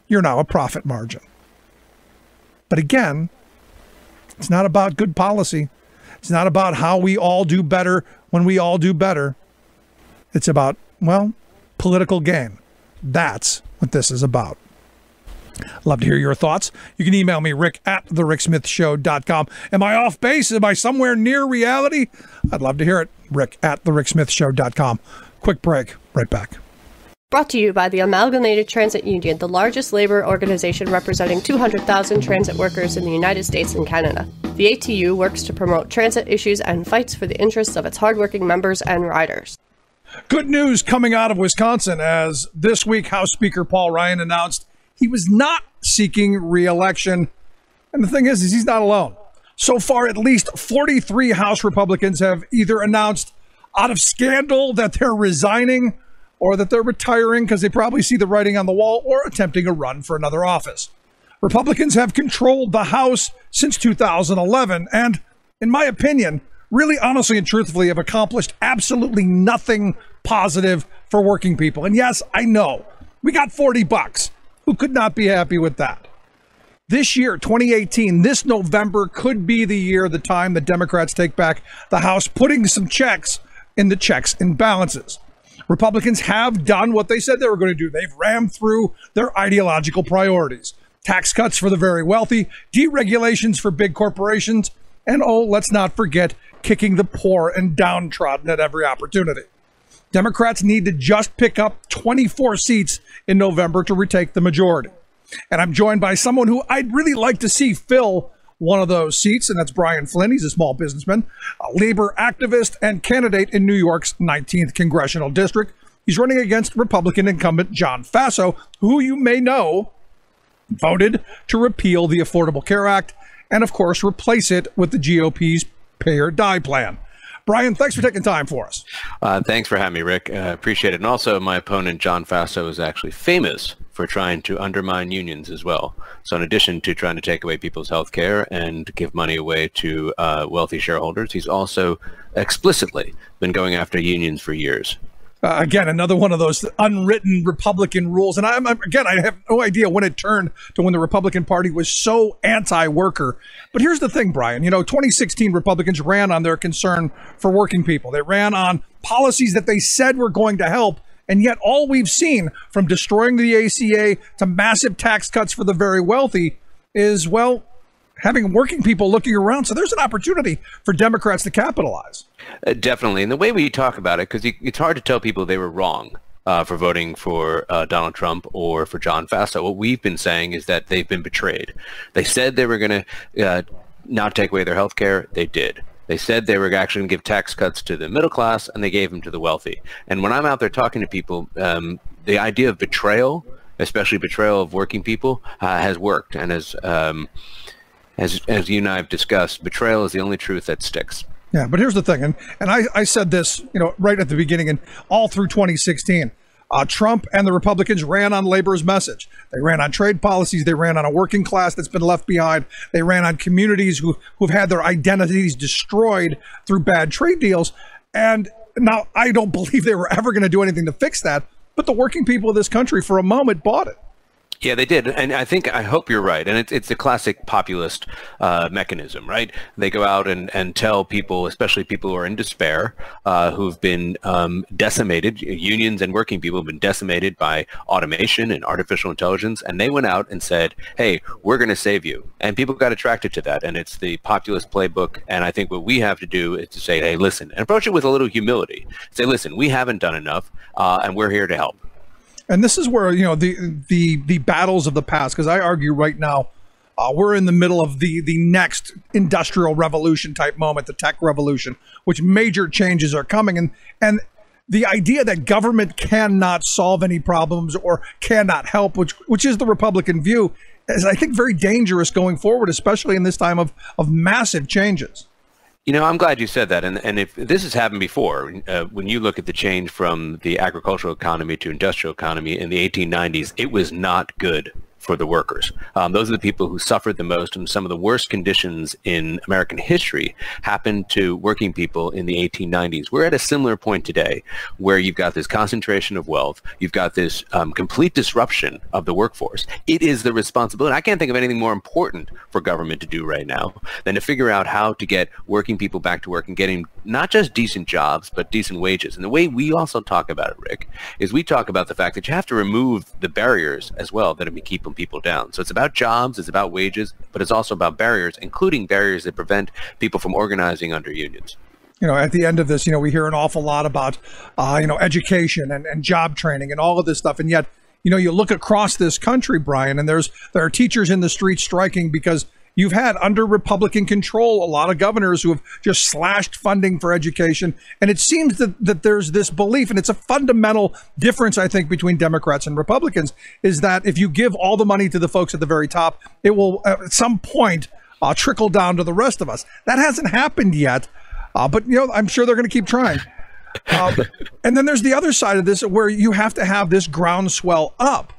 You're now a profit margin. But again, it's not about good policy. It's not about how we all do better when we all do better. It's about, political gain. That's what this is about. Love to hear your thoughts. You can email me, rick@thericksmithshow.com. Am I off base? Am I somewhere near reality? I'd love to hear it. rick@thericksmithshow.com. Quick break. Right back. Brought to you by the Amalgamated Transit Union, the largest labor organization representing 200,000 transit workers in the United States and Canada. The ATU works to promote transit issues and fights for the interests of its hardworking members and riders. Good news coming out of Wisconsin, as this week House Speaker Paul Ryan announced he was not seeking re-election And the thing is he's not alone. So far, at least 43 House Republicans have either announced out of scandal that they're resigning or that they're retiring because they probably see the writing on the wall, or attempting a run for another office. Republicans have controlled the House since 2011 and, in my opinion, really honestly and truthfully have accomplished absolutely nothing positive for working people. And yes, I know, we got $40. Who could not be happy with that? This year, 2018, this November could be the year, the time the Democrats take back the House, putting some checks in the checks and balances. Republicans have done what they said they were going to do. They've rammed through their ideological priorities. Tax cuts for the very wealthy, deregulations for big corporations, and let's not forget, kicking the poor and downtrodden at every opportunity. Democrats need to just pick up 24 seats in November to retake the majority. And I'm joined by someone who I'd really like to see fill one of those seats, and that's Brian Flynn. He's a small businessman, a labor activist, and candidate in New York's 19th congressional district. He's running against Republican incumbent John Faso, who you may know voted to repeal the Affordable Care Act and, of course, replace it with the GOP's Pay or Die plan. Brian, thanks for taking time for us. Thanks for having me, Rick. Appreciate it. And also, my opponent, John Faso, is actually famous for trying to undermine unions as well. So in addition to trying to take away people's health care and give money away to wealthy shareholders, he's also explicitly been going after unions for years. Again, another one of those unwritten Republican rules. And I have no idea when it turned to when the Republican Party was so anti-worker. But here's the thing, Brian. 2016 Republicans ran on their concern for working people. They ran on policies that they said were going to help. And yet all we've seen, from destroying the ACA to massive tax cuts for the very wealthy, is, well, having working people looking around. So there's an opportunity for Democrats to capitalize. Definitely. And the way we talk about it, because it's hard to tell people they were wrong for voting for Donald Trump or for John Faso. What we've been saying is that they've been betrayed. They said they were going to not take away their health care. They did. They said they were actually going to give tax cuts to the middle class, and they gave them to the wealthy. And when I'm out there talking to people, the idea of betrayal, especially betrayal of working people, has worked. And as you and I have discussed, betrayal is the only truth that sticks. Yeah, but here's the thing, and I said this, right at the beginning and all through 2016. Trump and the Republicans ran on labor's message. They ran on trade policies. They ran on a working class that's been left behind. They ran on communities who've had their identities destroyed through bad trade deals. And now I don't believe they were ever going to do anything to fix that. But the working people of this country, for a moment, bought it. Yeah, they did. And I hope you're right. And it's a classic populist mechanism, right? They go out and tell people, especially people who are in despair, who've been decimated, unions and working people have been decimated by automation and artificial intelligence. And they went out and said, hey, we're going to save you. And people got attracted to that. And it's the populist playbook. And I think what we have to do is to say, hey, listen, and approach it with a little humility. Say, listen, we haven't done enough, and we're here to help. And this is where, the battles of the past, because I argue right now, we're in the middle of the next industrial revolution type moment, the tech revolution, which major changes are coming. And the idea that government cannot solve any problems or cannot help, which is the Republican view, is, I think, very dangerous going forward, especially in this time of massive changes. I'm glad you said that. And if this has happened before, when you look at the change from the agricultural economy to industrial economy in the 1890s, it was not good for the workers. Those are the people who suffered the most, and some of the worst conditions in American history happened to working people in the 1890s. We're at a similar point today where you've got this concentration of wealth, you've got this complete disruption of the workforce. It is the responsibility. I can't think of anything more important for government to do right now than to figure out how to get working people back to work and getting not just decent jobs, but decent wages. And the way we also talk about it, Rick, is we talk about the fact that you have to remove the barriers as well that have been keeping people down. So it's about jobs, it's about wages, but it's also about barriers, including barriers that prevent people from organizing under unions. At the end of this, we hear an awful lot about, education and job training and all of this stuff. And yet, you look across this country, Brian, and there are teachers in the streets striking because You've had, under Republican control, a lot of governors who have just slashed funding for education. And it seems that there's this belief, and it's a fundamental difference, I think, between Democrats and Republicans, is that if you give all the money to the folks at the very top, it will at some point trickle down to the rest of us. That hasn't happened yet, but I'm sure they're going to keep trying. And then there's the other side of this where you have to have this groundswell up.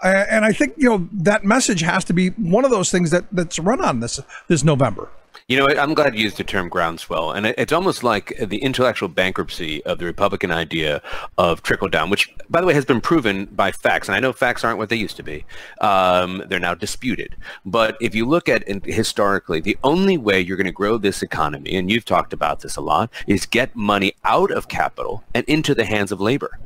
And I think, that message has to be one of those things that's run on this November. I'm glad you used the term groundswell, and it's almost like the intellectual bankruptcy of the Republican idea of trickle down, which, by the way, has been proven by facts. And I know facts aren't what they used to be. They're now disputed. But if you look at it historically, the only way you're going to grow this economy, and you've talked about this a lot, is get money out of capital and into the hands of labor.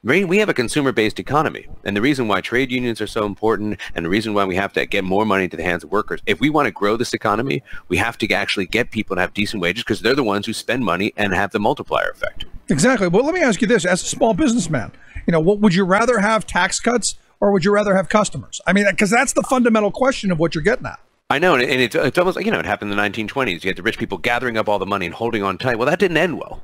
We have a consumer-based economy, and the reason why trade unions are so important and the reason why we have to get more money into the hands of workers, if we want to grow this economy, we have to actually get people to have decent wages because they're the ones who spend money and have the multiplier effect. Exactly. Well, let me ask you this. As a small businessman, what would you rather have, tax cuts, or would you rather have customers? I mean, because that's the fundamental question of what you're getting at. I know, and it's almost like, it happened in the 1920s. You had the rich people gathering up all the money and holding on tight. Well, that didn't end well.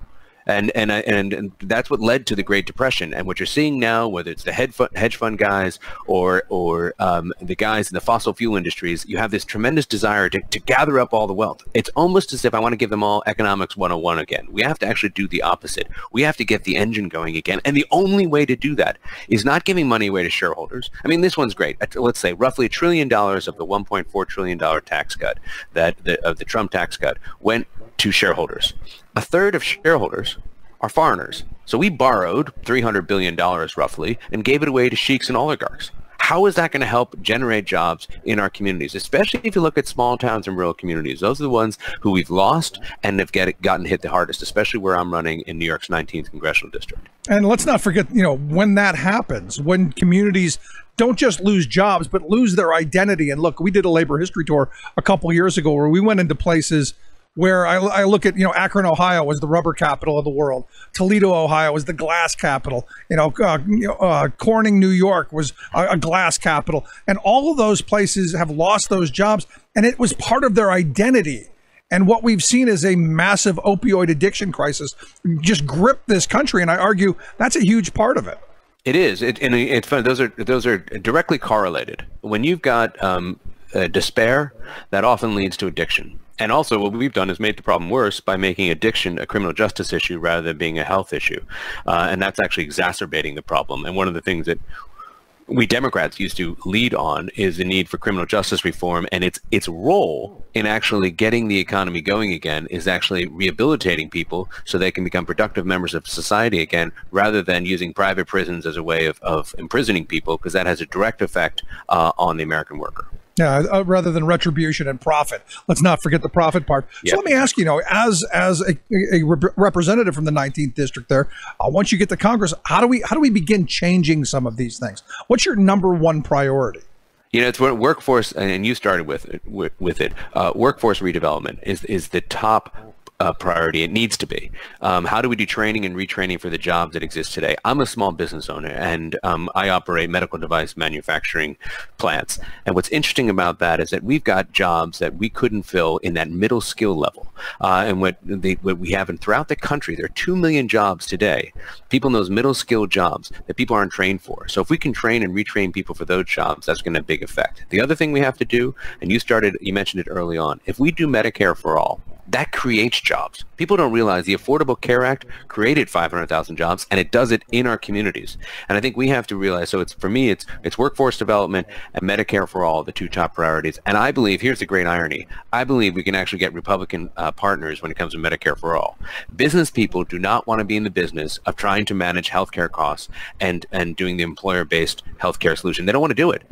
And that's what led to the Great Depression. And what you're seeing now, whether it's the hedge fund guys or the guys in the fossil fuel industries, you have this tremendous desire to gather up all the wealth. It's almost as if I want to give them all economics 101 again. We have to actually do the opposite. We have to get the engine going again. And the only way to do that is not giving money away to shareholders. I mean, this one's great. Let's say roughly $1 trillion of the $1.4 trillion tax cut, of the Trump tax cut, went to shareholders. A third of shareholders are foreigners. So we borrowed $300 billion roughly and gave it away to sheiks and oligarchs. How is that going to help generate jobs in our communities, especially if you look at small towns and rural communities? Those are the ones who we've lost and have gotten hit the hardest, especially where I'm running in New York's 19th congressional district. And let's not forget, when that happens, when communities don't just lose jobs, but lose their identity. And look, we did a labor history tour a couple years ago where we went into places where I look at, Akron, Ohio was the rubber capital of the world. Toledo, Ohio was the glass capital. Corning, New York was a glass capital. And all of those places have lost those jobs, and it was part of their identity. And what we've seen is a massive opioid addiction crisis just grip this country. And I argue that's a huge part of it. It is. And it's funny. Those are directly correlated. When you've got despair, that often leads to addiction. And also what we've done is made the problem worse by making addiction a criminal justice issue rather than being a health issue. And that's actually exacerbating the problem. And one of the things that we Democrats used to lead on is the need for criminal justice reform, and its role in actually getting the economy going again is actually rehabilitating people so they can become productive members of society again, rather than using private prisons as a way of imprisoning people, because that has a direct effect on the American worker. Yeah, rather than retribution and profit. Let's not forget the profit part. Yep. So let me ask you, as a representative from the 19th district there, once you get to Congress, how do we begin changing some of these things? What's your number one priority? It's what workforce, and you started with it. Workforce redevelopment is the top priority. It needs to be. How do we do training and retraining for the jobs that exist today? I'm a small business owner, and I operate medical device manufacturing plants. And what's interesting about that is that we've got jobs that we couldn't fill in that middle skill level. And what we have throughout the country, there are 2 million jobs today, people in those middle skill jobs that people aren't trained for. So if we can train and retrain people for those jobs, that's going to have a big effect. The other thing we have to do, and you mentioned it early on, if we do Medicare for all, that creates jobs. People don't realize the Affordable Care Act created 500,000 jobs, and it does it in our communities. And I think we have to realize, so for me, it's workforce development and Medicare for all, the two top priorities. And I believe, here's the great irony, I believe we can actually get Republican partners when it comes to Medicare for all. Business people do not want to be in the business of trying to manage healthcare costs and doing the employer-based healthcare solution. They don't want to do it.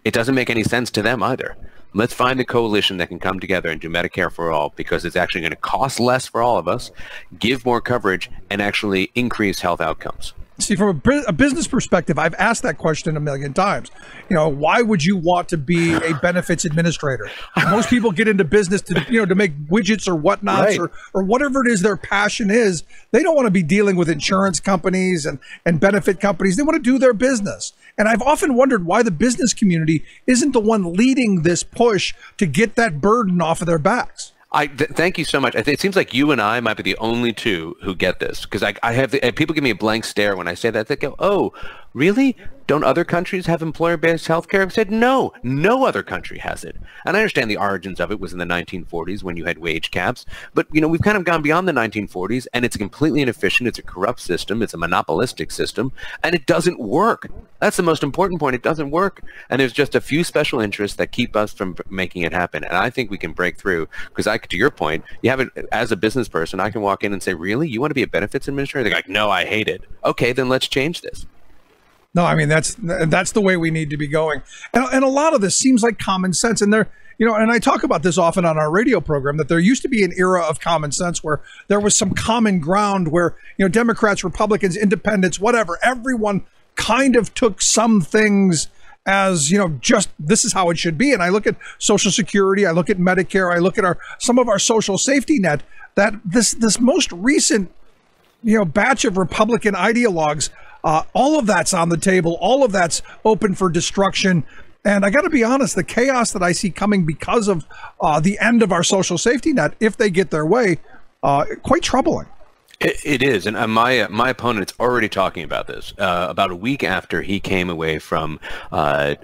It doesn't make any sense to them either. Let's find a coalition that can come together and do Medicare for all, because it's actually going to cost less for all of us, give more coverage, and actually increase health outcomes. See, from a business perspective, I've asked that question a million times. Why would you want to be a benefits administrator? Most people get into business to make widgets or whatnots, right, or whatever it is their passion is. They don't want to be dealing with insurance companies and benefit companies. They want to do their business. And I've often wondered why the business community isn't the one leading this push to get that burden off of their backs. Thank you so much. It seems like you and I might be the only two who get this, because I have people give me a blank stare when I say that. They go, "Oh, really? Don't other countries have employer-based healthcare?" I've said, no other country has it. And I understand the origins of it was in the 1940s when you had wage caps. But, we've kind of gone beyond the 1940s, and it's completely inefficient. It's a corrupt system. It's a monopolistic system, and it doesn't work. That's the most important point. It doesn't work. And there's just a few special interests that keep us from making it happen. And I think we can break through, because to your point, you have it as a business person, I can walk in and say, "Really? You want to be a benefits administrator?" They're like, "No, I hate it." Okay, then let's change this. No, I mean, that's the way we need to be going. And a lot of this seems like common sense. And and I talk about this often on our radio program, that there used to be an era of common sense where there was some common ground where, Democrats, Republicans, independents, whatever, everyone kind of took some things as, just this is how it should be. And I look at Social Security, I look at Medicare, I look at some of our social safety net, that this most recent, batch of Republican ideologues, all of that's on the table. All of that's open for destruction. And I got to be honest, the chaos that I see coming because of the end of our social safety net, if they get their way, quite troubling. It is, and my opponent's already talking about this. About a week after he came away from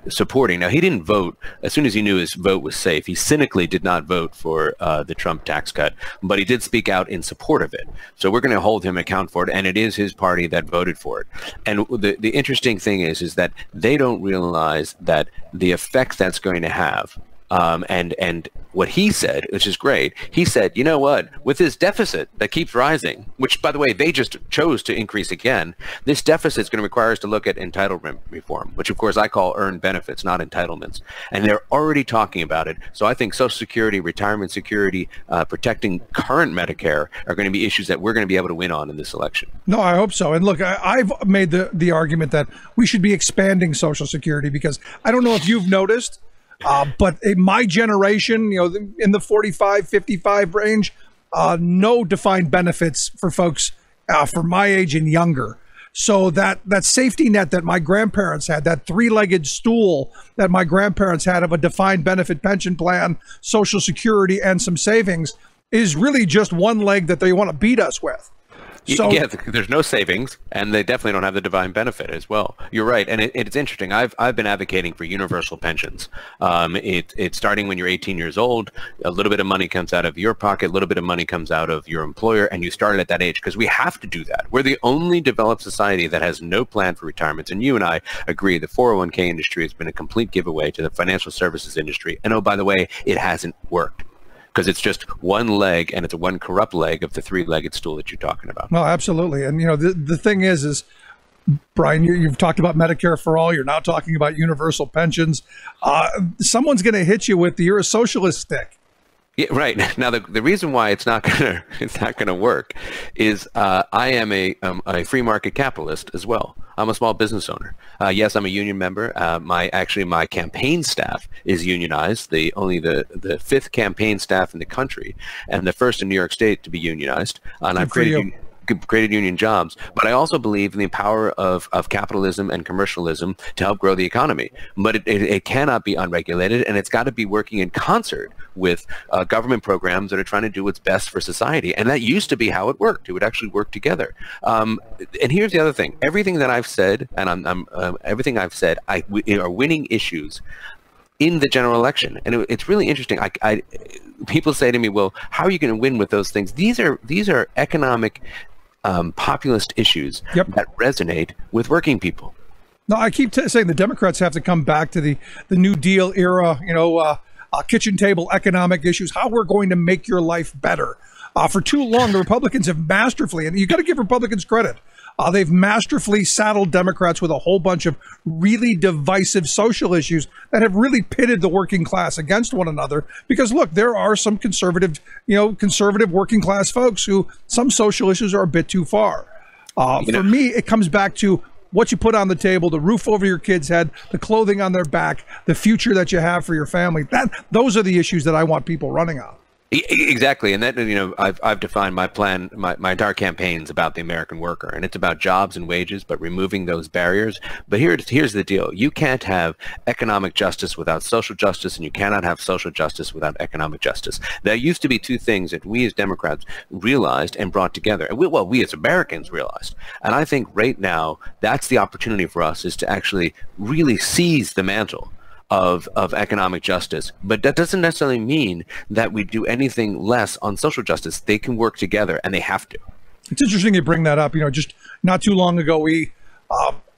supporting. Now, he didn't vote as soon as he knew his vote was safe. He cynically did not vote for the Trump tax cut, but he did speak out in support of it. So we're going to hold him account for it, and it is his party that voted for it. And the interesting thing is that they don't realize that the effect that's going to have. And what he said, which is great, he said, you know what, with this deficit that keeps rising, which, by the way, they just chose to increase again, this deficit is going to require us to look at entitlement reform, which, of course, I call earned benefits, not entitlements. And they're already talking about it. So I think Social Security, retirement security, protecting current Medicare are going to be issues that we're going to be able to win on in this election. No, I hope so. And look, I've made the argument that we should be expanding Social Security, because I don't know if you've noticed, but in my generation, in the 45, 55 range, no defined benefits for folks for my age and younger. So that safety net that my grandparents had, that three-legged stool that my grandparents had of a defined benefit pension plan, Social Security, and some savings, is really just one leg that they want to beat us with. So, yeah, there's no savings, and they definitely don't have the defined benefit as well. You're right, and it's interesting. I've been advocating for universal pensions. It's starting when you're 18 years old. A little bit of money comes out of your pocket, a little bit of money comes out of your employer, and you start at that age, because we have to do that. We're the only developed society that has no plan for retirements, and you and I agree the 401k industry has been a complete giveaway to the financial services industry. And oh, by the way, it hasn't worked, because it's just one leg, and it's a one corrupt leg of the three-legged stool that you're talking about. Well, absolutely. And, the thing is Brian, you've talked about Medicare for all. You're now talking about universal pensions. Someone's going to hit you with you're a socialist stick. Yeah, right. Now, the reason why it's not gonna work is I am a free market capitalist as well. I'm a small business owner. Yes, I'm a union member. My campaign staff is unionized. Only the fifth campaign staff in the country, and the first in New York State to be unionized. And I've created union jobs, but I also believe in the power of capitalism and commercialism to help grow the economy. But it cannot be unregulated, and it's got to be working in concert with government programs that are trying to do what's best for society. And that used to be how it worked. It would actually work together. And here's the other thing: everything that I've said, and everything I've said, are winning issues in the general election. And it's really interesting. People say to me, well, how are you going to win with those things? These are economic populist issues that resonate with working people. No, I keep saying the Democrats have to come back to the New Deal era, kitchen table economic issues, how we're going to make your life better. For too long, the Republicans have masterfully, and you got to give Republicans credit, they've masterfully saddled Democrats with a whole bunch of really divisive social issues that have really pitted the working class against one another. Because look, there are some conservative working class folks who some social issues are a bit too far. For me, it comes back to what you put on the table, the roof over your kid's head, the clothing on their back, the future that you have for your family. Those are the issues that I want people running on. Exactly, and that, I've defined my plan, my entire campaign's about the American worker, and it's about jobs and wages, but removing those barriers. But here's the deal: you can't have economic justice without social justice, and you cannot have social justice without economic justice. There used to be two things that we as Democrats realized and brought together, and we as Americans realized. And I think right now that's the opportunity for us, is to actually really seize the mantle of economic justice. But that doesn't necessarily mean that we do anything less on social justice. They can work together, and they have to. It's interesting you bring that up. Just not too long ago, we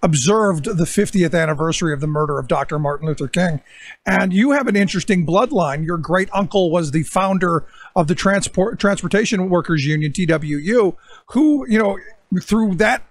observed the 50th anniversary of the murder of Dr. Martin Luther King. And you have an interesting bloodline. Your great uncle was the founder of the Transportation Workers Union, TWU, who, through that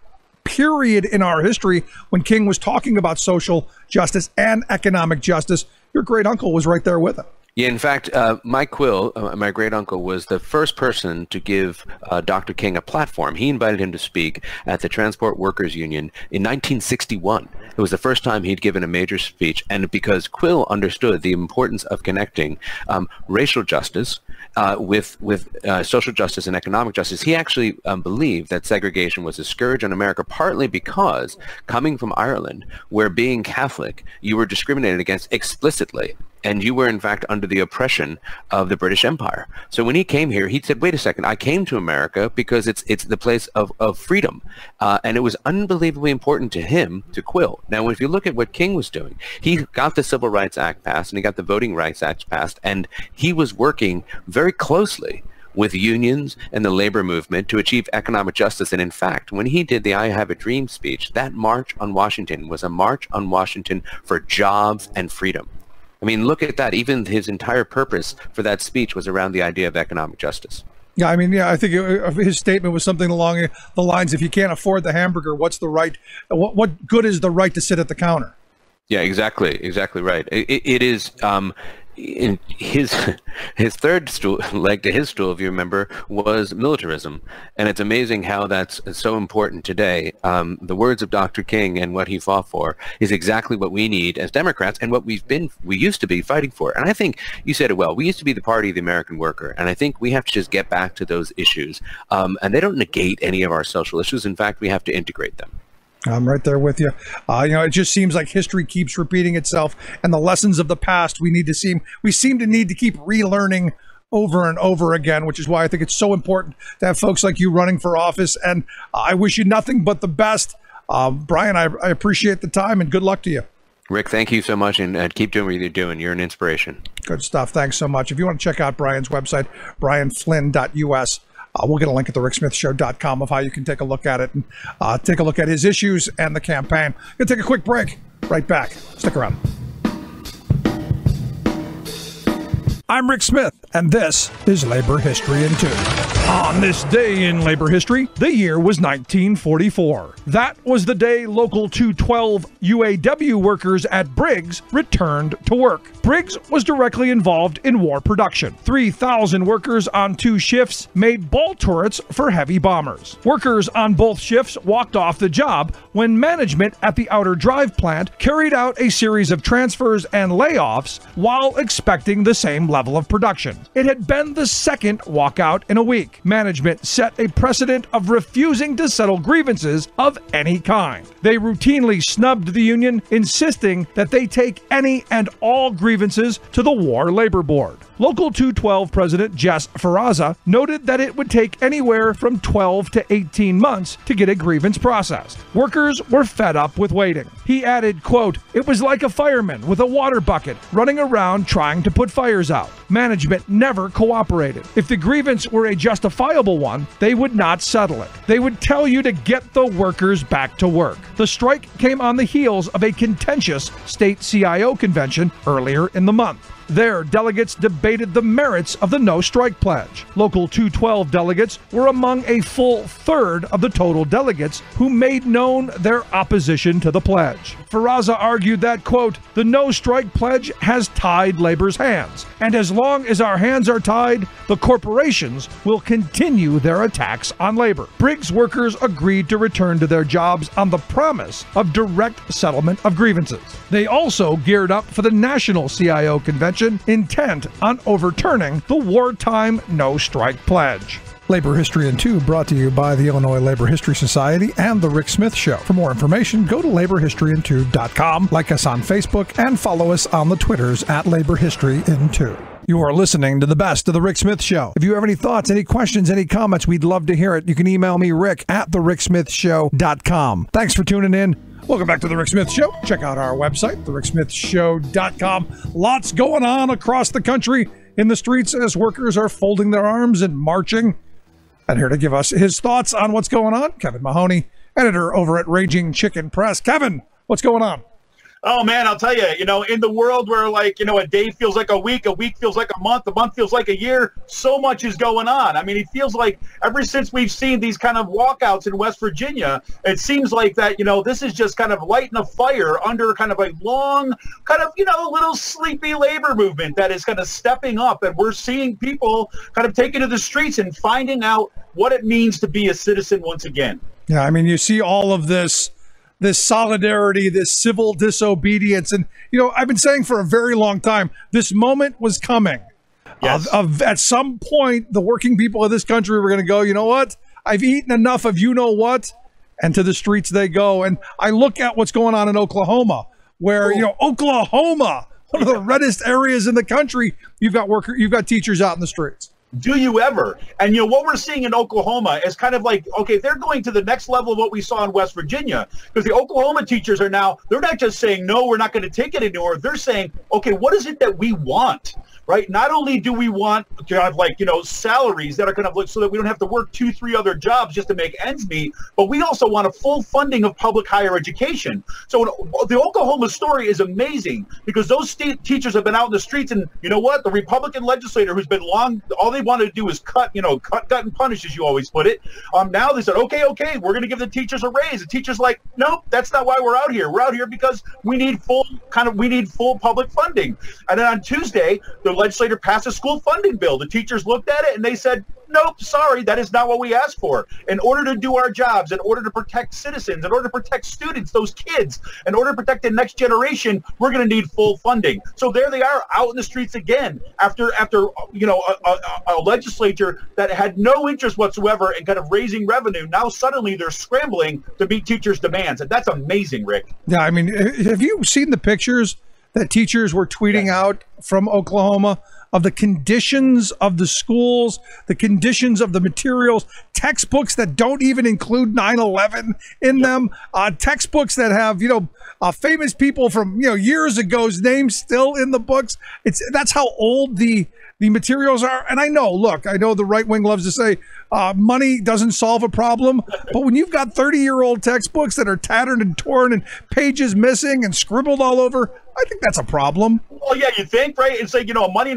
period in our history when King was talking about social justice and economic justice, your great uncle was right there with him. Yeah, in fact, Mike Quill, my great uncle, was the first person to give Dr. King a platform. He invited him to speak at the Transport Workers Union in 1961. It was the first time he'd given a major speech, and because Quill understood the importance of connecting racial justice with social justice and economic justice, he actually believed that segregation was a scourge on America, partly because coming from Ireland, where being Catholic, you were discriminated against explicitly. And you were, in fact, under the oppression of the British Empire. So when he came here, he said, wait a second, I came to America because it's the place of freedom. And it was unbelievably important to him, to Quill. Now, if you look at what King was doing, he got the Civil Rights Act passed, and he got the Voting Rights Act passed, and he was working very closely with unions and the labor movement to achieve economic justice. And in fact, when he did the I Have a Dream speech, that March on Washington was a march on Washington for jobs and freedom. I mean, look at that. Even his entire purpose for that speech was around the idea of economic justice. Yeah, I think his statement was something along the lines, if you can't afford the hamburger, what's the right? What good is the right to sit at the counter? Yeah, exactly right. It is in his third leg to his stool, if you remember, was militarism, and it's amazing how that's so important today. The words of Dr. King and what he fought for is exactly what we need as Democrats, and what we used to be fighting for. And I think you said it well. We used to be the party of the American worker, and I think we have to just get back to those issues. And they don't negate any of our social issues. In fact, we have to integrate them. I'm right there with you. It just seems like history keeps repeating itself, and the lessons of the past we seem to need to keep relearning over and over again, which is why I think it's so important to have folks like you running for office. And I wish you nothing but the best. Brian, I appreciate the time, and good luck to you. Rick, thank you so much, and keep doing what you're doing. You're an inspiration. Good stuff. Thanks so much. If you want to check out Brian's website, brianflynn.us. We'll get a link at thericksmithshow.com of how you can take a look at it and take a look at his issues and the campaign. Going to take a quick break. Right back. Stick around. I'm Rick Smith, and this is Labor History in 2. On this day in labor history, the year was 1944. That was the day Local 212 UAW workers at Briggs returned to work. Briggs was directly involved in war production. 3,000 workers on 2 shifts made ball turrets for heavy bombers. Workers on both shifts walked off the job when management at the Outer Drive plant carried out a series of transfers and layoffs while expecting the same level of production. It had been the second walkout in a week. Management set a precedent of refusing to settle grievances of any kind. They routinely snubbed the union, insisting that they take any and all grievances to the War Labor Board. Local 212 President Jess Ferraza noted that it would take anywhere from 12 to 18 months to get a grievance processed. Workers were fed up with waiting. He added, quote, "It was like a fireman with a water bucket running around trying to put fires out. Management never cooperated. If the grievance were a justifiable one, they would not settle it. They would tell you to get the workers back to work." The strike came on the heels of a contentious state CIO convention earlier in the month. There, delegates debated the merits of the No Strike Pledge. Local 212 delegates were among a full third of the total delegates who made known their opposition to the pledge. Ferraza argued that, quote, the No Strike Pledge has tied labor's hands, and as long as our hands are tied, the corporations will continue their attacks on labor. Briggs workers agreed to return to their jobs on the promise of direct settlement of grievances. They also geared up for the National CIO Convention, intent on overturning the wartime No Strike Pledge. Labor History in 2 brought to you by the Illinois Labor History Society and The Rick Smith Show. For more information, go to laborhistoryin2.com, like us on Facebook, and follow us on the Twitters at Labor History in 2. You are listening to the best of The Rick Smith Show. If you have any thoughts, any questions, any comments, we'd love to hear it. You can email me, Rick, at thericksmithshow.com. Thanks for tuning in. Welcome back to The Rick Smith Show. Check out our website, thericksmithshow.com. Lots going on across the country in the streets as workers are folding their arms and marching. And here to give us his thoughts on what's going on, Kevin Mahoney, editor over at Raging Chicken Press. Kevin, what's going on? Oh, man, I'll tell you, in the world where, a day feels like a week feels like a month feels like a year, so much is going on. I mean, it feels like ever since we've seen these kind of walkouts in West Virginia, it seems like that, this is just kind of lighting a fire under kind of a long, kind of, little sleepy labor movement that is kind of stepping up. And we're seeing people kind of taking to the streets and finding out what it means to be a citizen once again. Yeah, I mean, you see all of this solidarity, this civil disobedience. And, I've been saying for a very long time, this moment was coming. Yes. At some point, the working people of this country were going to go, you know what? I've eaten enough of you-know-what. And to the streets they go. And I look at what's going on in Oklahoma, where, Oklahoma, one of the reddest areas in the country, you've got teachers out in the streets. Do you ever? And what we're seeing in Oklahoma is kind of like, okay, they're going to the next level of what we saw in West Virginia, because the Oklahoma teachers they're not just saying, no, we're not going to take it anymore. They're saying, okay, what is it that we want? Right? Not only do we want kind of salaries that are kind of so that we don't have to work 2-3 other jobs just to make ends meet, but we also want a full funding of public higher education. So the Oklahoma story is amazing because those teachers have been out in the streets, and you know what? The Republican legislator who's been all they wanted to do is cut and punish, as you always put it. Now they said, okay, we're going to give the teachers a raise. The teachers like, nope, that's not why we're out here. We're out here because we need full public funding. And then on Tuesday, the legislator passed a school funding bill. The teachers looked at it and they said, nope, sorry, that is not what we asked for. In order to do our jobs, in order to protect citizens, in order to protect students, those kids, in order to protect the next generation, we're going to need full funding. So there they are out in the streets again after a legislature that had no interest whatsoever in kind of raising revenue. Now suddenly they're scrambling to meet teachers' demands. And that's amazing, Rick. Yeah, I mean, have you seen the pictures that teachers were tweeting out from Oklahoma of the conditions of the schools, the conditions of the materials, textbooks that don't even include 9/11 in them, textbooks that have, famous people from, years ago's names still in the books. That's how old the materials are. And I know the right wing loves to say money doesn't solve a problem. But when you've got 30-year-old textbooks that are tattered and torn and pages missing and scribbled all over, I think that's a problem. Well, yeah, you think, right? It's like, money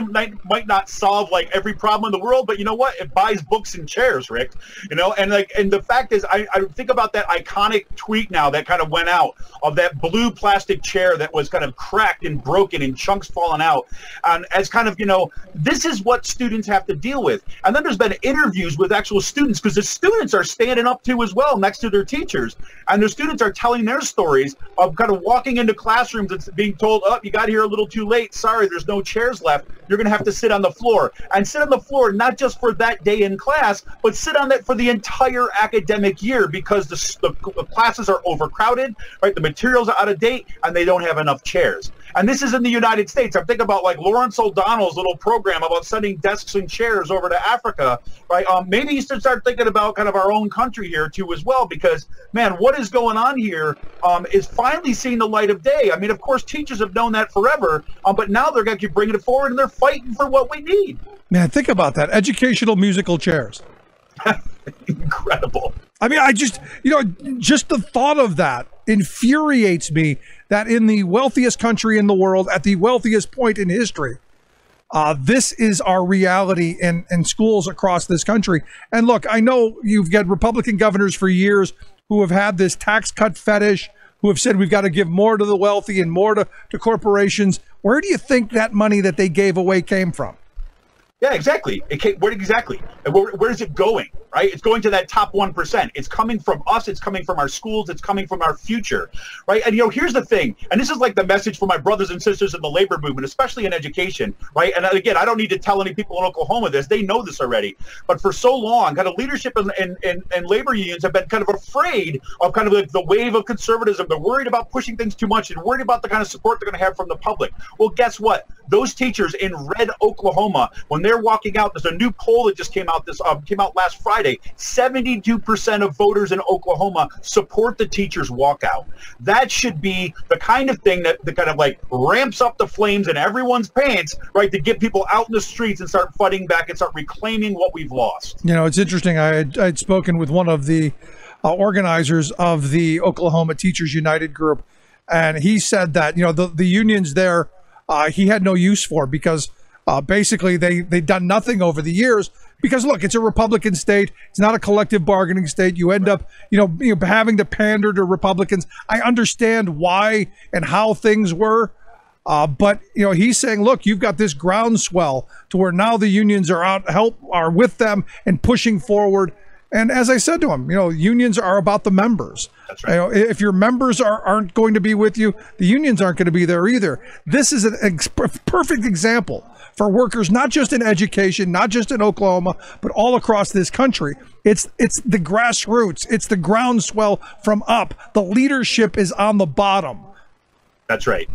might not solve like every problem in the world, but you know what? It buys books and chairs, Rick. And the fact is, I think about that iconic tweet now that kind of went out of that blue plastic chair that was kind of cracked and broken and chunks falling out. And as kind of, this is what students have to deal with. And then there's been interviews with actual students, because the students are standing up to as well next to their teachers. And the students are telling their stories of kind of walking into classrooms and being told, oh, you got here a little too late. Sorry, there's no chairs left. You're going to have to sit on the floor. And sit on the floor not just for that day in class, but sit on that for the entire academic year, because the classes are overcrowded, right? The materials are out of date, and they don't have enough chairs. And this is in the United States. I'm thinking about like Lawrence O'Donnell's little program about sending desks and chairs over to Africa, right? Maybe you should start thinking about kind of our own country here too as well, because man, what is going on here is finally seeing the light of day. I mean, of course, teachers have known that forever, but now they're going to keep bringing it forward, and they're fighting for what we need. Man, think about that. Educational musical chairs. Incredible. I mean, just the thought of that infuriates me that in the wealthiest country in the world, at the wealthiest point in history, this is our reality in schools across this country. And look, I know you've got Republican governors for years who have had this tax cut fetish, who have said we've got to give more to the wealthy and more to corporations. Where do you think that money that they gave away came from? Yeah, exactly. Where exactly? Where is it going? Right? It's going to that top 1%. It's coming from us. It's coming from our schools. It's coming from our future. Right? And, here's the thing. And this is like the message for my brothers and sisters in the labor movement, especially in education. Right? And again, I don't need to tell any people in Oklahoma this. They know this already. But for so long, kind of leadership and labor unions have been kind of afraid of kind of like the wave of conservatism. They're worried about pushing things too much and worried about the kind of support they're going to have from the public. Well, guess what? Those teachers in red Oklahoma, when they're walking out, there's a new poll that just came out last Friday. 72% of voters in Oklahoma support the teachers' walkout. That should be the kind of thing that kind of like ramps up the flames in everyone's pants, right, to get people out in the streets and start fighting back and start reclaiming what we've lost. It's interesting. I'd spoken with one of the organizers of the Oklahoma Teachers United group, and he said that, the unions there, he had no use for, because basically they've done nothing over the years. Because look, it's a Republican state. It's not a collective bargaining state. You end up, having to pander to Republicans. I understand why and how things were, but he's saying, look, you've got this groundswell to where now the unions are with them and pushing forward. And as I said to him, unions are about the members. That's right. If your members aren't going to be with you, the unions aren't going to be there either. This is a perfect example for workers, not just in education, not just in Oklahoma, but all across this country. It's the grassroots. It's the groundswell from up. The leadership is on the bottom. That's right.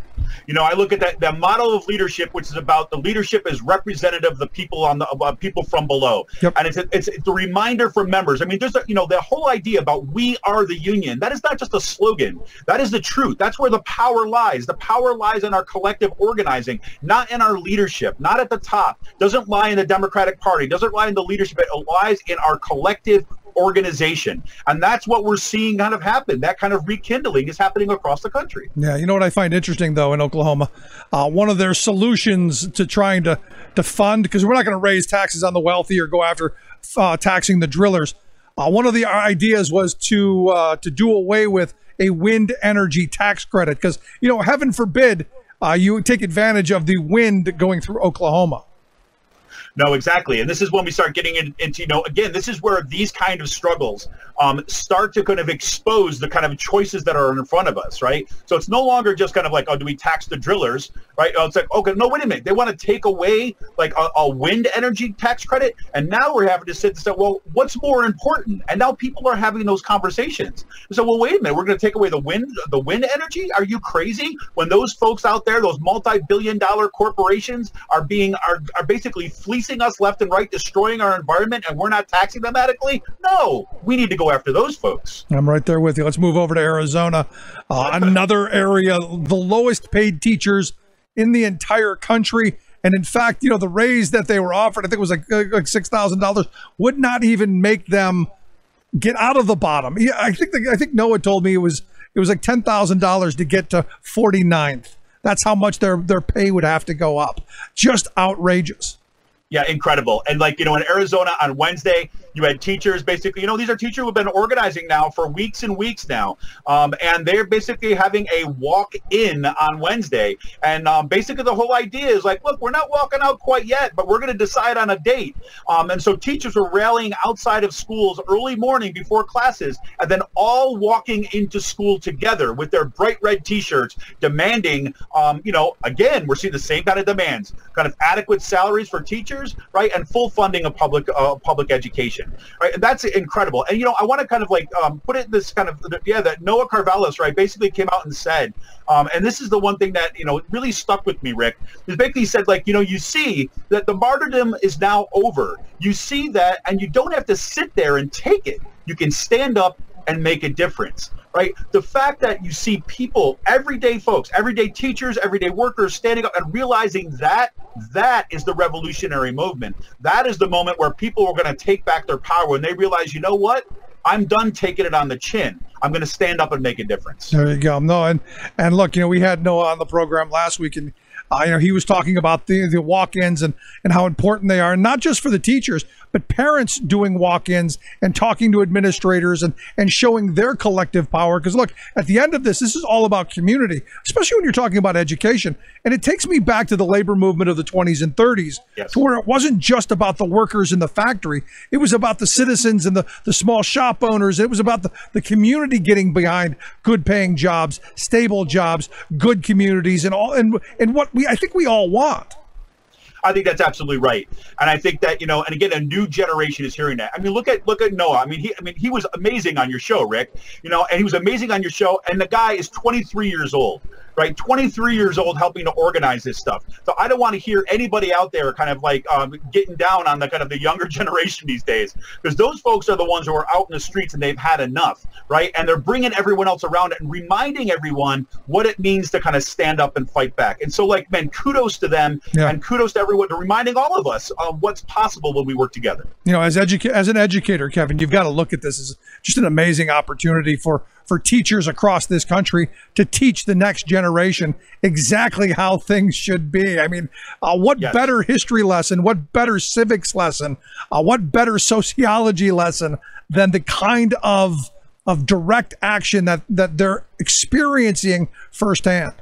I look at that model of leadership, which is about the leadership as representative of the people people from below. Yep. And it's a reminder for members. I mean, there's the whole idea about we are the union. That is not just a slogan. That is the truth. That's where the power lies. The power lies in our collective organizing, not in our leadership, not at the top. Doesn't lie in the Democratic Party. Doesn't lie in the leadership. It lies in our collective organization. And that's what we're seeing kind of happen. That kind of rekindling is happening across the country. Yeah. You know what I find interesting, though, in Oklahoma? One of their solutions to trying to fund, because we're not going to raise taxes on the wealthy or go after taxing the drillers. One of the ideas was to do away with a wind energy tax credit, because, heaven forbid you take advantage of the wind going through Oklahoma. No, exactly. And this is when we start getting into, again, this is where these kind of struggles start to kind of expose the kind of choices that are in front of us, right? So it's no longer just kind of like, oh, do we tax the drillers, right? It's like, okay, no, wait a minute. They want to take away like a wind energy tax credit. And now we're having to sit and say, well, what's more important? And now people are having those conversations. So, well, wait a minute, we're going to take away the wind energy? Are you crazy? When those folks out there, those multi-billion-dollar corporations are basically fleecing us left and right, destroying our environment, and we're not taxing them adequately? No, we need to go after those folks. I'm right there with you. Let's move over to Arizona, another area, the lowest paid teachers in the entire country. And in fact, the raise that they were offered, I think it was like $6,000, would not even make them get out of the bottom. Yeah, I think Noah told me it was like $10,000 to get to 49th. That's how much their pay would have to go up. Just outrageous. Yeah, incredible. And in Arizona on Wednesday, you had teachers basically, these are teachers who have been organizing now for weeks and weeks now. And they're basically having a walk-in on Wednesday. And basically the whole idea is like, look, we're not walking out quite yet, but we're going to decide on a date. And so teachers were rallying outside of schools early morning before classes, and then all walking into school together with their bright red T-shirts demanding, again, we're seeing the same kind of demands, kind of adequate salaries for teachers, right, and full funding of public education. Right, and that's incredible. And I want to kind of put it in this kind of that Noah Carvelis, right, basically came out and said, and this is the one thing that really stuck with me, Rick. He basically said you see that the martyrdom is now over. You see that, and you don't have to sit there and take it. You can stand up and make a difference. Right? The fact that you see people, everyday folks, everyday teachers, everyday workers standing up and realizing that is the revolutionary movement. That is the moment where people are going to take back their power when they realize, you know what? I'm done taking it on the chin. I'm going to stand up and make a difference. There you go. No, and look, we had Noah on the program last week, and he was talking about the walk-ins and how important they are, and not just for the teachers, but parents doing walk-ins and talking to administrators and showing their collective power. Because look, at the end of this is all about community, especially when you're talking about education. And it takes me back to the labor movement of the 20s and 30s, yes, to where it wasn't just about the workers in the factory. It was about the citizens and the small shop owners. It was about the community getting behind good paying jobs, stable jobs, good communities, and all, and what I think we all want. I think that's absolutely right, and I think that and again, a new generation is hearing that. I mean, look at Noah. I mean, he was amazing on your show, Rick. And he was amazing on your show, and the guy is 23 years old. Right, 23 years old, helping to organize this stuff. So I don't want to hear anybody out there kind of like getting down on the kind of the younger generation these days, because those folks are the ones who are out in the streets and they've had enough, right? And they're bringing everyone else around it and reminding everyone what it means to kind of stand up and fight back. And so, like, man, kudos to them, and kudos to everyone for reminding all of us of what's possible when we work together. As an educator, Kevin, you've got to look at this as just an amazing opportunity for teachers across this country to teach the next generation exactly how things should be. I mean, what better history lesson, what better civics lesson, what better sociology lesson than the kind of direct action that they're experiencing firsthand.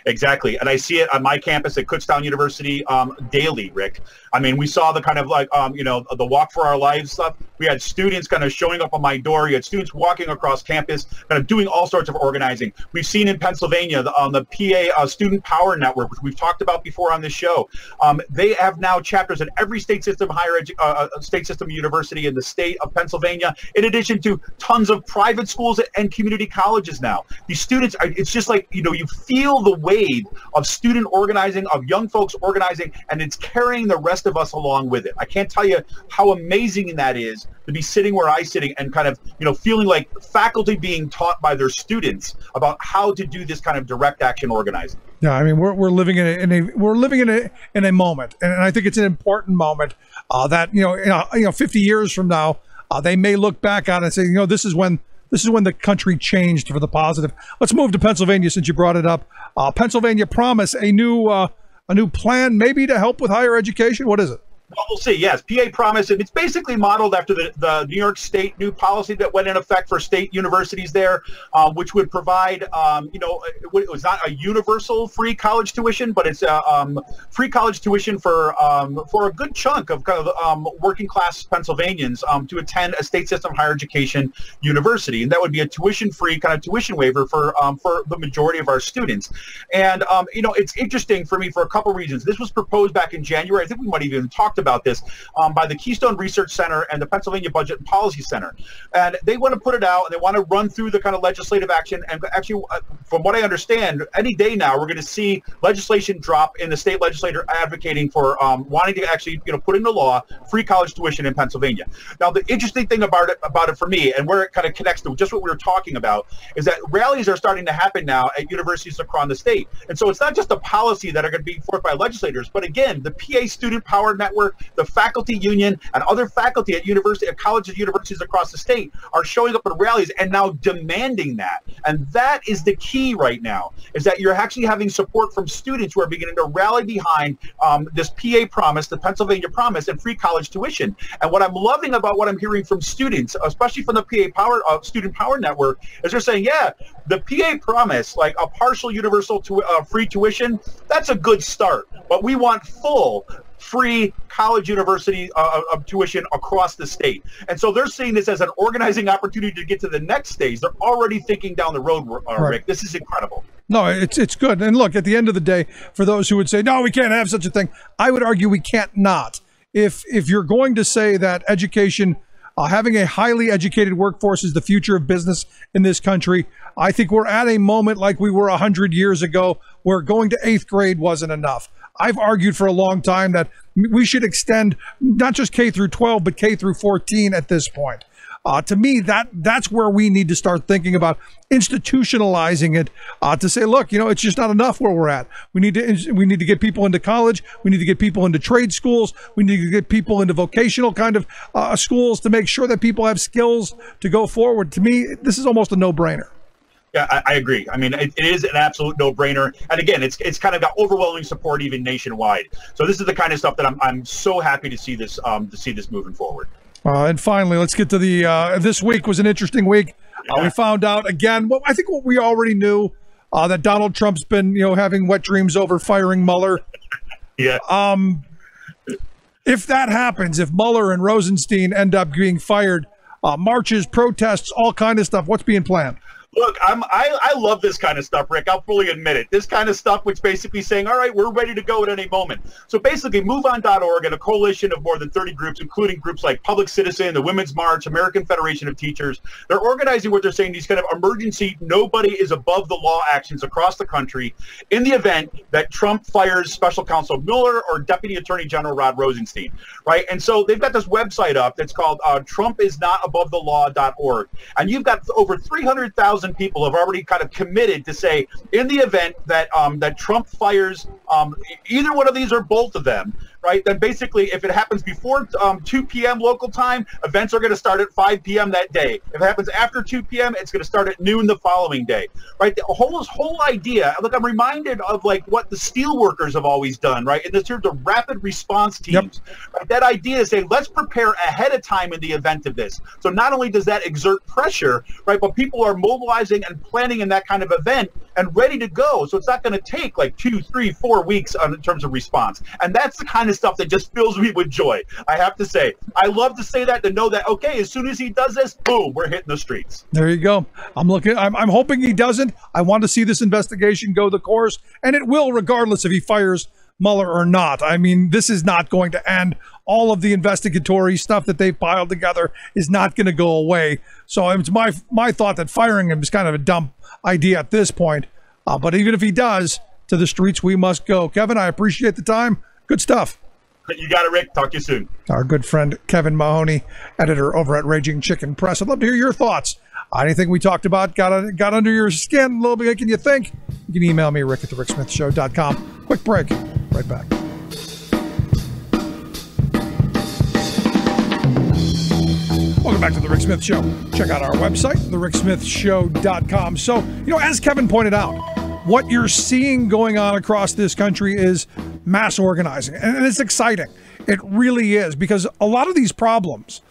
Exactly. And I see it on my campus at Kutztown University daily, Rick. I mean, we saw the kind of like, the Walk for Our Lives stuff. We had students kind of showing up on my door. You had students walking across campus, kind of doing all sorts of organizing. We've seen in Pennsylvania the PA Student Power Network, which we've talked about before on this show. They have now chapters at every state system state system university in the state of Pennsylvania, in addition to tons of private schools and community colleges now. These students, it's just like, you feel the wave of student organizing, of young folks organizing, and it's carrying the rest of us along with it. I can't tell you how amazing that is to be sitting where I'm sitting and kind of, feeling like faculty being taught by their students about how to do this kind of direct action organizing. Yeah, I mean, we're living in a moment, and I think it's an important moment that 50 years from now, they may look back on it and say, this is when the country changed for the positive. Let's move to Pennsylvania since you brought it up. Pennsylvania Promise, a new plan maybe to help with higher education. What is it? Well, we'll see. Yes, PA Promise, and it's basically modeled after the New York State new policy that went in effect for state universities there, which would provide, it was not a universal free college tuition, but it's free college tuition for a good chunk of kind of working class Pennsylvanians to attend a state system higher education university, and that would be a tuition-free kind of tuition waiver for the majority of our students. And it's interesting for me for a couple reasons. This was proposed back in January. I think we might have even talked about this by the Keystone Research Center and the Pennsylvania Budget and Policy Center. And they want to put it out and they want to run through the kind of legislative action. And actually, from what I understand, any day now, we're going to see legislation drop in the state legislature advocating for wanting to actually, put into law free college tuition in Pennsylvania. Now, the interesting thing about it for me, and where it kind of connects to just what we were talking about, is that rallies are starting to happen now at universities across the state. And so it's not just a policy that are going to be forth by legislators, but again, the PA Student Power Network, the faculty union, and other faculty at colleges and universities across the state are showing up in rallies and now demanding that. And that is the key right now, is that you're actually having support from students who are beginning to rally behind this PA Promise, the Pennsylvania Promise, and free college tuition. And what I'm loving about what I'm hearing from students, especially from the PA Student Power Network, is they're saying, yeah, the PA Promise, like a partial universal free tuition, that's a good start, but we want full free college university of tuition across the state. And so they're seeing this as an organizing opportunity to get to the next stage. They're already thinking down the road, Rick. This is incredible. No, it's good. And look, at the end of the day, for those who would say, no, we can't have such a thing, I would argue we can't not. If you're going to say that education, having a highly educated workforce is the future of business in this country, I think we're at a moment like we were 100 years ago where going to 8th grade wasn't enough. I've argued for a long time that we should extend not just K through 12, but K through 14 at this point. To me, that's where we need to start thinking about institutionalizing it, to say, look, it's just not enough where we're at. We need to get people into college. We need to get people into trade schools. We need to get people into vocational kind of schools to make sure that people have skills to go forward. To me, this is almost a no-brainer. Yeah, I agree. I mean, it is an absolute no-brainer. And again, it's kind of got overwhelming support even nationwide. So this is the kind of stuff that I'm so happy to see this moving forward. And finally, let's get to the this week was an interesting week. We found out again, I think what we already knew, that Donald Trump's been having wet dreams over firing Mueller. Yeah. If that happens, if Mueller and Rosenstein end up being fired, marches, protests, all kind of stuff, what's being planned? Look, I love this kind of stuff, Rick. I'll fully admit it. This kind of stuff, which basically saying, all right, we're ready to go at any moment. So basically, MoveOn.org and a coalition of more than 30 groups, including groups like Public Citizen, the Women's March, American Federation of Teachers, they're organizing what they're saying, these kind of emergency, nobody is above the law actions across the country in the event that Trump fires Special Counsel Mueller or Deputy Attorney General Rod Rosenstein, right? And so they've got this website up that's called TrumpisNotAboveTheLaw.org. And you've got over 300,000 people have already kind of committed to say, in the event that that Trump fires either one of these or both of them, right, then basically if it happens before 2 p.m. local time, events are going to start at 5 p.m. that day. If it happens after 2 p.m., it's going to start at noon the following day, right? The whole idea, look, I'm reminded of like what the steel workers have always done, right, in the terms of rapid response teams. Yep. Right? That idea is saying, let's prepare ahead of time in the event of this. So not only does that exert pressure, right, but people are mobilizing and planning in that kind of event and ready to go. So it's not going to take like 2, 3, 4 weeks in terms of response. And that's the kind of stuff that just fills me with joy. I have to say, I love to say that, to know that, okay, as soon as he does this, boom, we're hitting the streets. There you go. I'm hoping he doesn't. I want to see this investigation go the course, and it will, regardless if he fires Mueller or not. I mean, this is not going to end. All of the investigatory stuff that they've piled together is not going to go away. So it's my thought that firing him is kind of a dumb idea at this point. But even if he does, to the streets we must go. Kevin, I appreciate the time. Good stuff. You got it, Rick. Talk to you soon. Our good friend Kevin Mahoney, editor over at Raging Chicken Press. I'd love to hear your thoughts. Anything we talked about got under your skin, a little bit making you think? You can email me, rick@thericksmithshow.com. Quick break. Right back. Welcome back to The Rick Smith Show. Check out our website, thericksmithshow.com. So, as Kevin pointed out, what you're seeing going on across this country is mass organizing. And it's exciting. It really is, because a lot of these problems,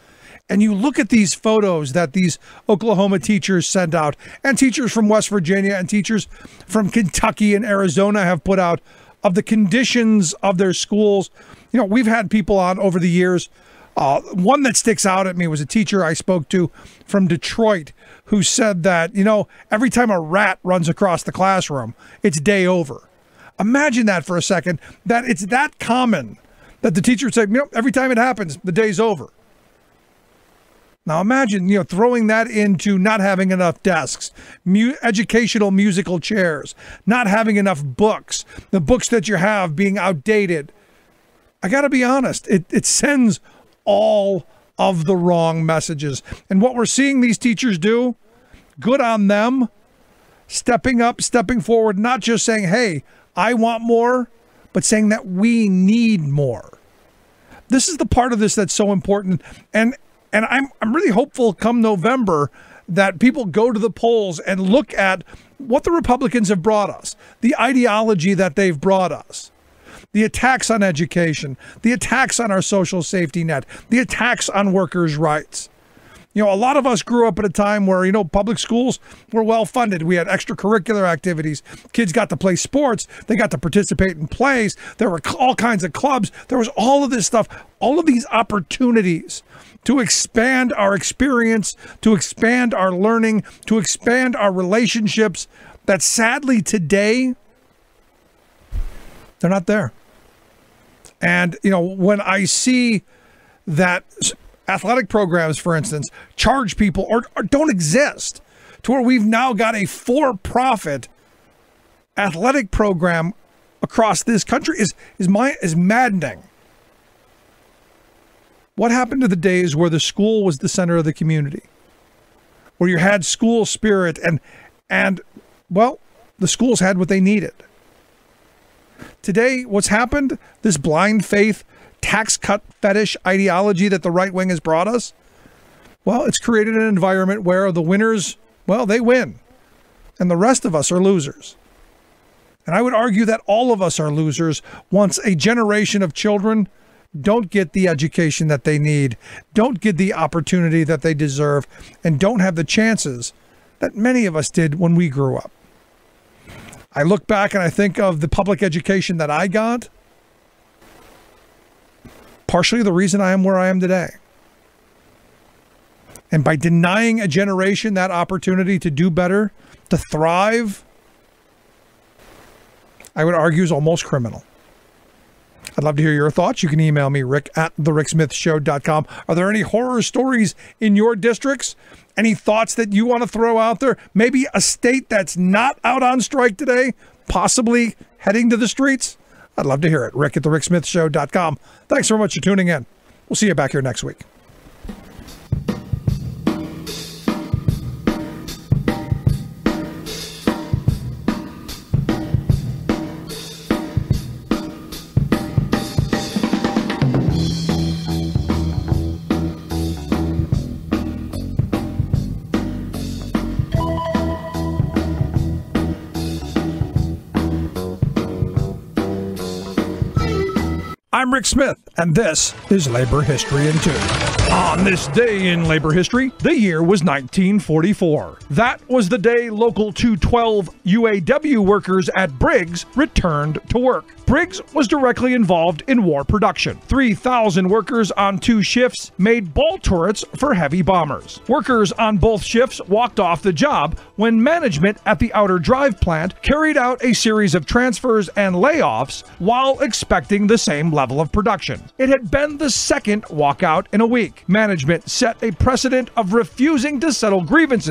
and you look at these photos that these Oklahoma teachers sent out, and teachers from West Virginia and teachers from Kentucky and Arizona have put out, of the conditions of their schools. We've had people on over the years. One that sticks out at me was a teacher I spoke to from Detroit who said that, every time a rat runs across the classroom, it's day over. Imagine that for a second, that it's that common that the teacher would say, every time it happens, the day's over. Now imagine, throwing that into not having enough desks, educational musical chairs, not having enough books, the books that you have being outdated. I got to be honest, it sends all of the wrong messages. And what we're seeing these teachers do, good on them, stepping up, stepping forward, not just saying, hey, I want more, but saying that we need more. This is the part of this that's so important. And I'm really hopeful come November that people go to the polls and look at what the Republicans have brought us, the ideology that they've brought us. The attacks on education, the attacks on our social safety net, the attacks on workers' rights. A lot of us grew up at a time where, public schools were well funded. We had extracurricular activities. Kids got to play sports. They got to participate in plays. There were all kinds of clubs. There was all of this stuff, all of these opportunities to expand our experience, to expand our learning, to expand our relationships that sadly today, they're not there. And, when I see that athletic programs, for instance, charge people or don't exist, to where we've now got a for-profit athletic program across this country is maddening. What happened to the days where the school was the center of the community? Where you had school spirit and well, the schools had what they needed. Today, what's happened? This blind faith, tax cut fetish ideology that the right wing has brought us, well, it's created an environment where the winners, well, they win. And the rest of us are losers. And I would argue that all of us are losers once a generation of children don't get the education that they need, don't get the opportunity that they deserve, and don't have the chances that many of us did when we grew up. I look back and I think of the public education that I got, partially the reason I am where I am today. And by denying a generation that opportunity to do better, to thrive, I would argue is almost criminal. I'd love to hear your thoughts. You can email me, rick@thericksmithshow.com. Are there any horror stories in your districts? Any thoughts that you want to throw out there? Maybe a state that's not out on strike today, possibly heading to the streets? I'd love to hear it. rick@thericksmithshow.com. Thanks so much for tuning in. We'll see you back here next week. I'm Rick Smith, and this is Labor History in 2. On this day in labor history, the year was 1944. That was the day Local 212 UAW workers at Briggs returned to work. Briggs was directly involved in war production. 3,000 workers on 2 shifts made ball turrets for heavy bombers. Workers on both shifts walked off the job when management at the Outer Drive plant carried out a series of transfers and layoffs while expecting the same level of production. It had been the second walkout in a week. Management set a precedent of refusing to settle grievances